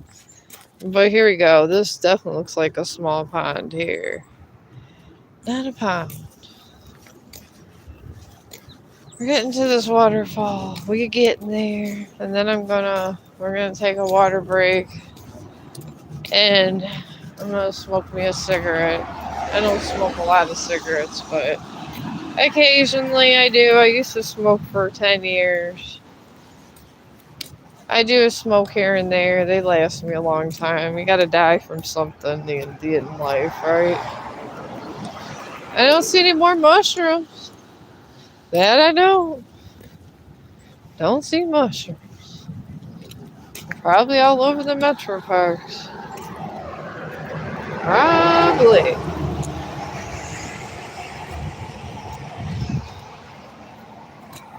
But here we go. This definitely looks like a small pond here. Not a pond. We're getting to this waterfall. We could get in there. And then we're gonna take a water break. And I'm gonna smoke me a cigarette. I don't smoke a lot of cigarettes, but occasionally I do. I used to smoke for 10 years. I do a smoke here and there. They last me a long time. You gotta die from something in life, right? I don't see any more mushrooms. That I don't. Don't see mushrooms. Probably all over the metro parks. Probably.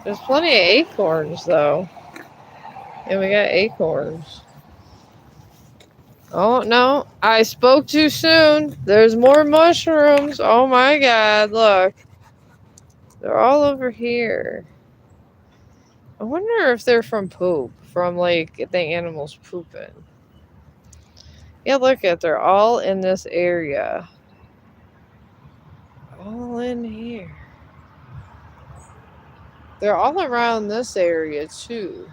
There's plenty of acorns, though. And we got acorns. Oh, no. I spoke too soon. There's more mushrooms. Oh, my God. Look. They're all over here. I wonder if they're from poop. From, like, the animals pooping. Yeah, look at. They're all in this area. All in here. They're all around this area, too.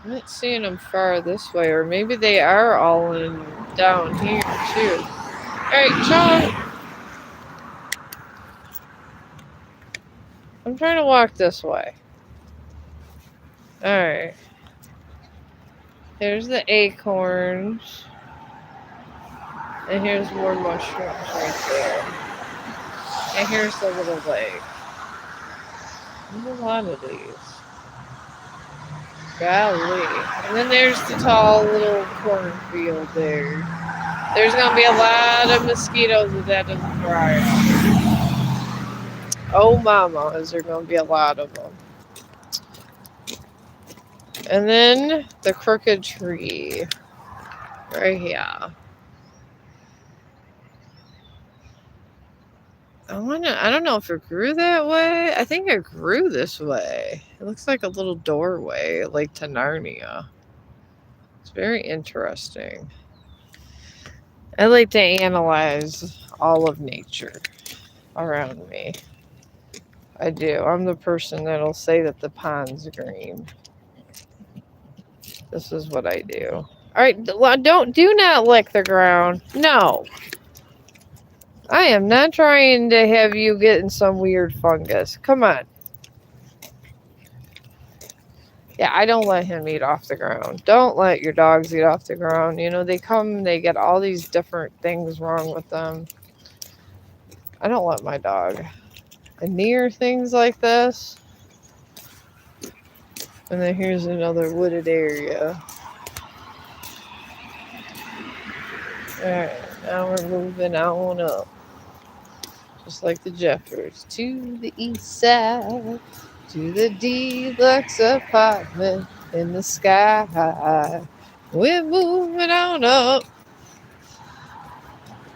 I'm not seeing them far this way, or maybe they are all in down here too. Alright, Chong! I'm trying to walk this way. Alright. Here's the acorns. And here's more mushrooms right there. And here's the little lake. There's a lot of these. Golly. And then there's the tall little cornfield there. There's gonna be a lot of mosquitoes if that doesn't dry out. Oh mama, is there gonna be a lot of them. And then the crooked tree. Right here. I don't know if it grew that way. I think it grew this way. It looks like a little doorway, like to Narnia. It's very interesting. I like to analyze all of nature around me. I do. I'm the person that'll say that the pond's green. This is what I do. Alright, do not lick the ground. No. I am not trying to have you get in some weird fungus. Come on. Yeah, I don't let him eat off the ground. Don't let your dogs eat off the ground. You know, they get all these different things wrong with them. I don't let my dog near things like this. And then here's another wooded area. Alright, now we're moving on up. Just like the Jeffords. To the east side. To the deluxe apartment in the sky. We're moving on up.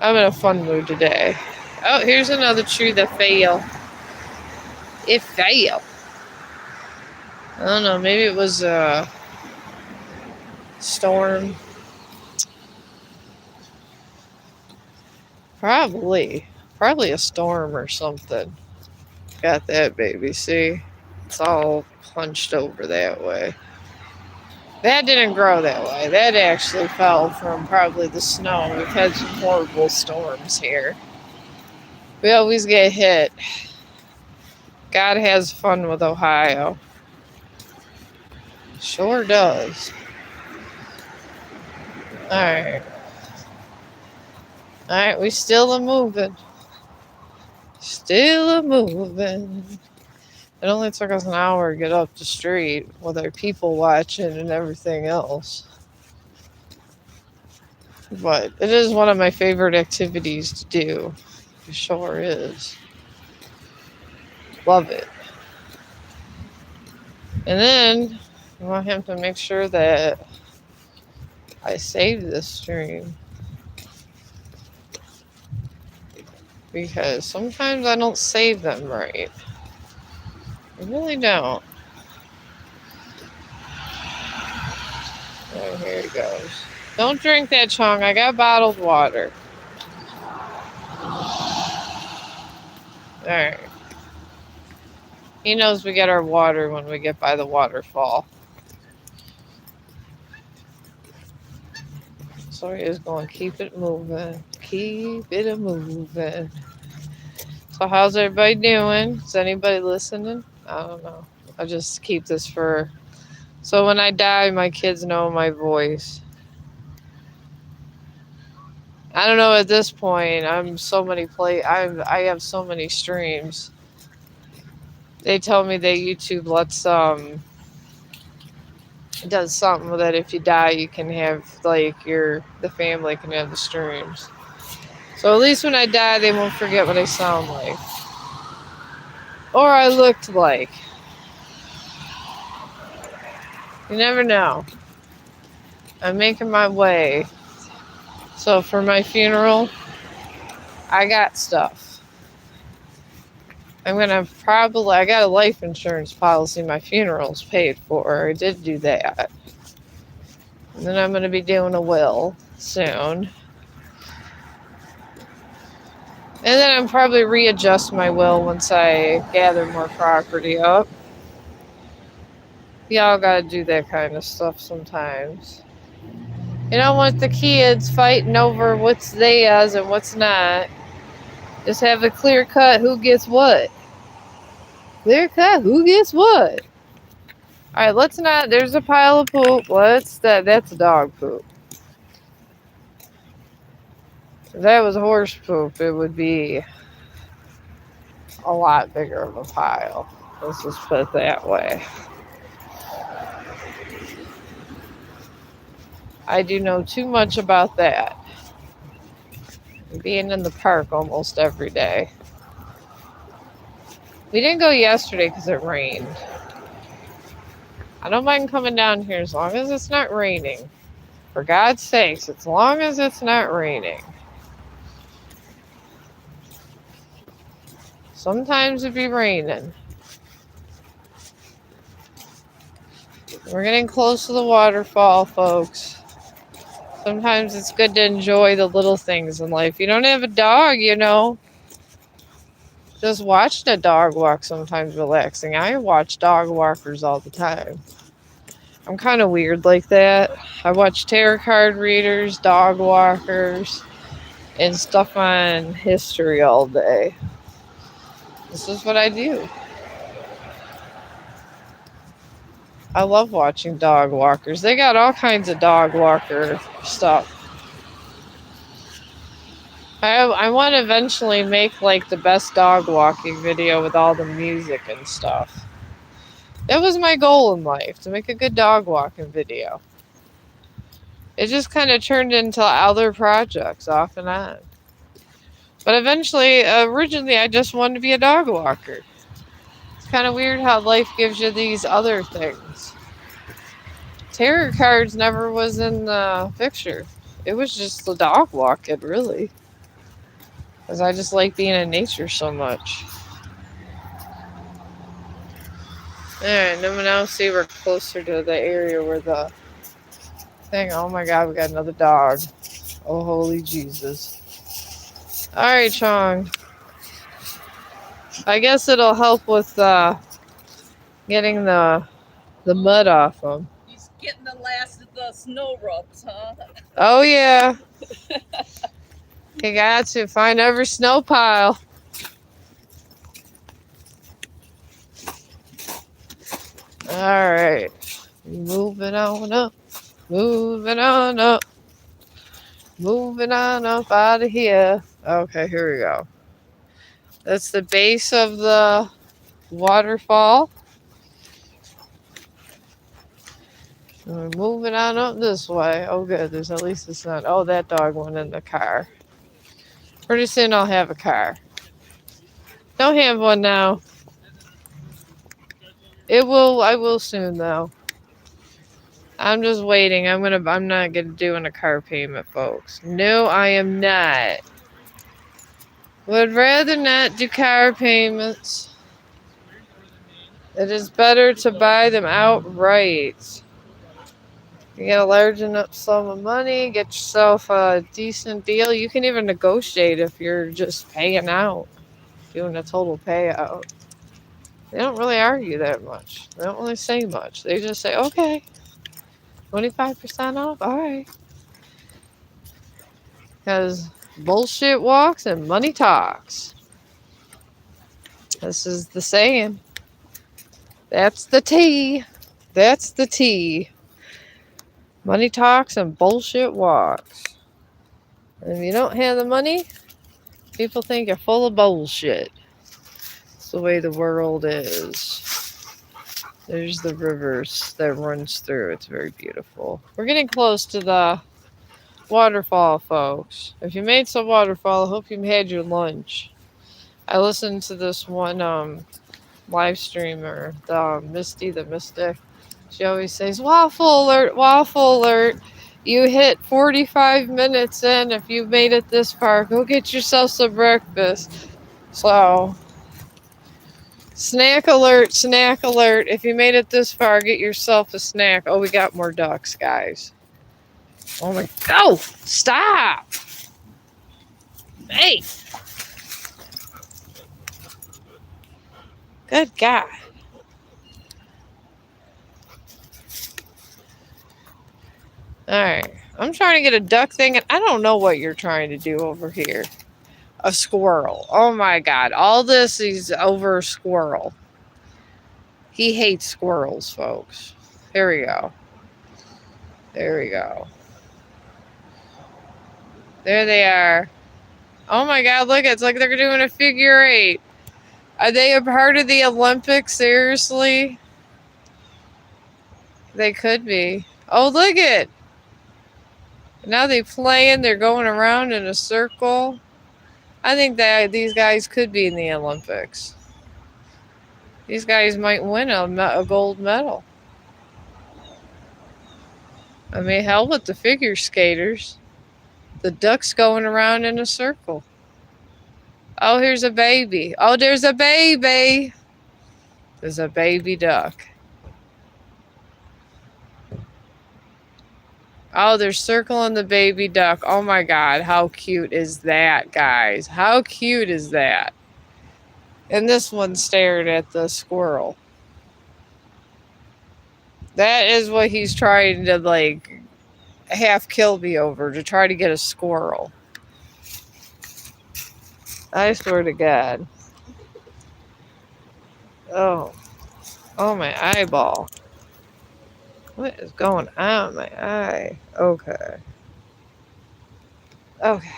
I'm in a fun mood today. Oh, here's another tree that fell. It fell. I don't know, maybe it was a storm. Probably a storm or something. Got that, baby, see? It's all punched over that way. That didn't grow that way. That actually fell from probably the snow. We've had some horrible storms here. We always get hit. God has fun with Ohio. Sure does. Alright. Alright, we still a moving. Still a moving. It only took us an hour to get up the street with our people watching and everything else. But it is one of my favorite activities to do. It sure is. Love it. And then I want him to make sure that I save this stream. Because sometimes I don't save them right. I really don't. Oh, here it goes. Don't drink that, Chong. I got bottled water. Alright. He knows we get our water when we get by the waterfall. So he is going to keep it moving. Keep it moving. So how's everybody doing? Is anybody listening? I don't know. I just keep this for... So when I die, my kids know my voice. I don't know at this point. I have so many streams. They tell me that YouTube lets does something that if you die you can have like the family can have the streams. So at least when I die they won't forget what I sound like. Or I looked like. You never know. I'm making my way. So for my funeral, I got stuff. I got a life insurance policy my funeral's paid for. I did do that. And then I'm going to be doing a will soon. And then I'm probably readjust my will once I gather more property up. Y'all gotta do that kind of stuff sometimes. You don't want the kids fighting over what's theirs and what's not. Just have a clear cut who gets what. Clear cut who gets what. Alright, let's not. There's a pile of poop. That's dog poop. If that was horse poop, it would be a lot bigger of a pile. Let's just put it that way. I do know too much about that. Being in the park almost every day. We didn't go yesterday because it rained. I don't mind coming down here as long as it's not raining. For God's sakes, as long as it's not raining. Sometimes it be raining. We're getting close to the waterfall, folks. Sometimes it's good to enjoy the little things in life. You don't have a dog, Just watching a dog walk sometimes relaxing. I watch dog walkers all the time. I'm kind of weird like that. I watch tarot card readers, dog walkers, and stuff on history all day. This is what I do. I love watching dog walkers. They got all kinds of dog walker stuff. I want to eventually make like the best dog walking video with all the music and stuff. That was my goal in life, to make a good dog walking video. It just kind of turned into other projects off and on. But eventually, originally, I just wanted to be a dog walker. It's kind of weird how life gives you these other things. Tarot cards never was in the picture. It was just the dog walking, really. Because I just like being in nature so much. Alright, now see we're closer to the area where the thing. Oh my god, we got another dog. Oh, holy Jesus. Alright, Chong. I guess it'll help with getting the mud off them. He's getting the last of the snow rubs, huh? Oh, yeah. You got to find every snow pile. Alright. Moving on up. Moving on up. Moving on up out of here. Okay, here we go. That's the base of the waterfall. And we're moving on up this way. Oh, good. There's at least it's not. Oh, that dog went in the car. Pretty soon I'll have a car. Don't have one now. I will soon though. I'm just waiting. I'm not doing a car payment, folks. No, I am not. Would rather not do car payments. It is better to buy them outright. You get a large enough sum of money, get yourself a decent deal. You can even negotiate if you're just paying out, doing a total payout. They don't really argue that much. They don't really say much. They just say, okay, 25% off? All right. Because bullshit walks and money talks. This is the saying. That's the tea. That's the tea. Money talks and bullshit walks. And if you don't have the money, people think you're full of bullshit. It's the way the world is. There's the rivers that runs through. It's very beautiful. We're getting close to the waterfall, folks. If you made some waterfall, I hope you had your lunch. I listened to this one live streamer, the Misty the Mystic. She always says, waffle alert, waffle alert. You hit 45 minutes in. If you've made it this far, go get yourself some breakfast. So, snack alert, snack alert. If you made it this far, get yourself a snack. Oh, we got more ducks, guys. Oh my, oh, stop. Hey. Good God. Alright. I'm trying to get a duck thing, and I don't know what you're trying to do over here. A squirrel. Oh my God. All this is over a squirrel. He hates squirrels, folks. There we go. There we go. There they are. Oh my God, look, it's like they're doing a figure eight. Are they a part of the Olympics? Seriously? They could be. Oh, look it. Now they playing, they're going around in a circle. I think that these guys could be in the Olympics. These guys might win a gold medal. I mean, hell with the figure skaters. The duck's going around in a circle. Oh, here's a baby. Oh, there's a baby. There's a baby duck. Oh, they're circling the baby duck. Oh my God, how cute is that, guys? How cute is that? And this one stared at the squirrel. That is what he's trying to, like, half kill me over, to try to get a squirrel. I swear to God. Oh. Oh, my eyeball. What is going on my eye? Okay. Okay.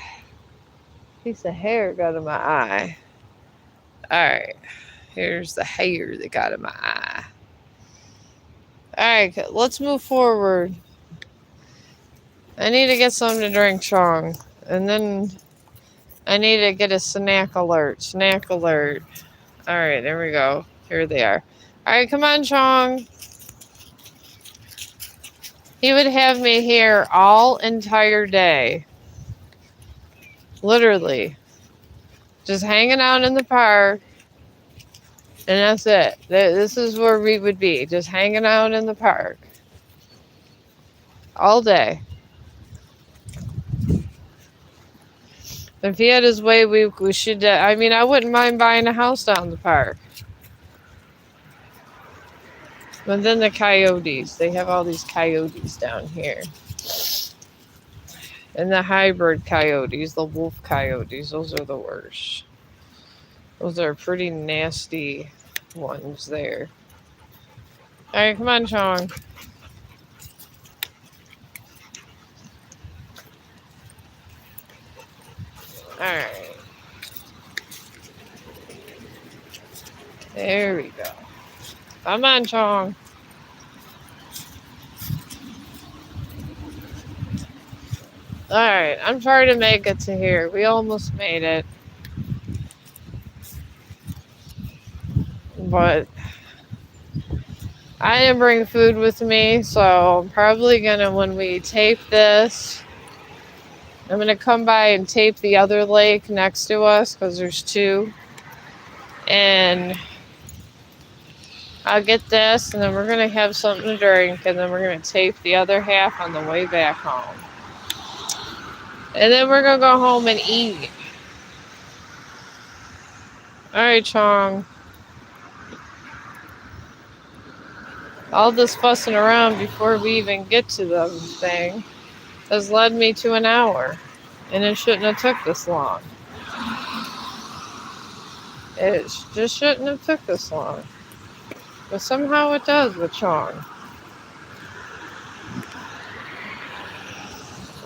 Piece of hair got in my eye. Alright. Here's the hair that got in my eye. Alright, let's move forward. I need to get something to drink, Chong. And then I need to get a snack alert. Snack alert. Alright, there we go. Here they are. Alright, come on, Chong. He would have me here all entire day. Literally. Just hanging out in the park. And that's it. This is where we would be. Just hanging out in the park. All day. If he had his way, we should... I mean, I wouldn't mind buying a house down the park. But then the coyotes. They have all these coyotes down here. And the hybrid coyotes, the wolf coyotes, those are the worst. Those are pretty nasty ones there. Alright, come on, Chong. Alright. There we go. Come on, Chong. Alright, I'm trying to make it to here. We almost made it. But I didn't bring food with me, so I'm probably gonna, when we tape this, I'm gonna come by and tape the other lake next to us, because there's two. And I'll get this, and then we're gonna have something to drink, and then we're gonna tape the other half on the way back home. And then we're gonna go home and eat. Alright, Chong. All this fussing around before we even get to the thing has led me to an hour. And it shouldn't have took this long. It just shouldn't have took this long. But somehow it does with Chong.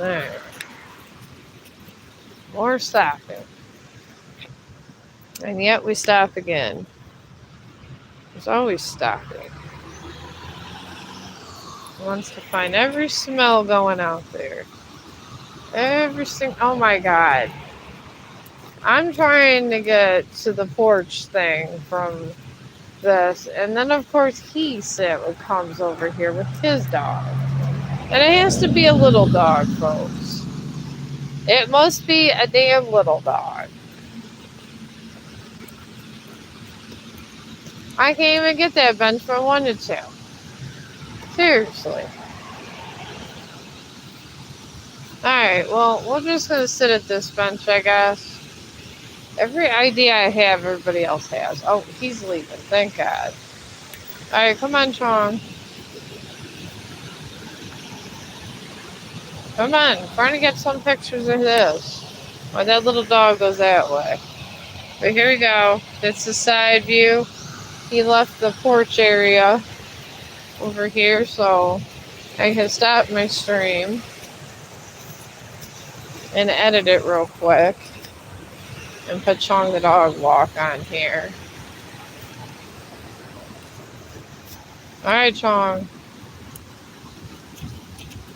Alright. More stopping. And yet we stop again. There's always stopping. He wants to find every smell going out there. Oh my god. I'm trying to get to the porch thing from this, and then of course comes over here with his dog. And it has to be a little dog, folks. It must be a damn little dog. I can't even get that bench if I wanted to. Seriously. Alright, well, we're just gonna sit at this bench, I guess. Every idea I have, everybody else has. Oh, he's leaving. Thank God. Alright, come on, Chong. Come on. I'm trying to get some pictures of this. Oh, that little dog goes that way. But here we go. That's the side view. He left the porch area over here, so I can stop my stream and edit it real quick and put Chong the dog walk on here. Alright, Chong.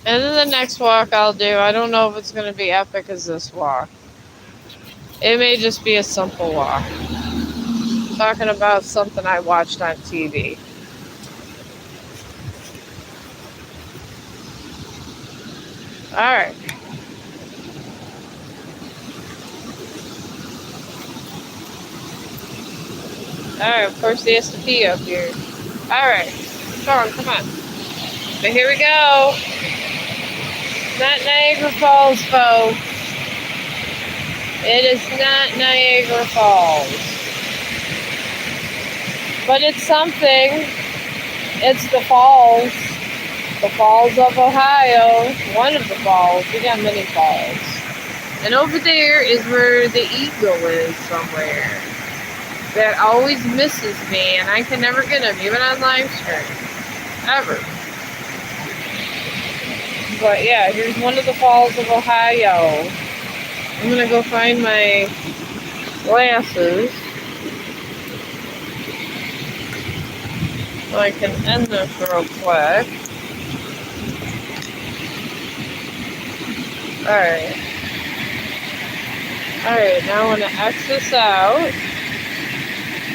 And then the next walk I'll do, I don't know if it's going to be epic as this walk. It may just be a simple walk. Talking about something I watched on TV. Alright. Alright, of course he has to pee up here. Alright. Chong, come on. But here we go. Not Niagara Falls, folks. It is not Niagara Falls. But it's something. It's the falls. The Falls of Ohio. One of the falls. We got many falls. And over there is where the eagle is somewhere. That always misses me, and I can never get him, even on live stream. Ever. But yeah, here's one of the falls of Ohio. I'm gonna go find my glasses so I can end this real quick. Alright. Alright, now I want to X this out.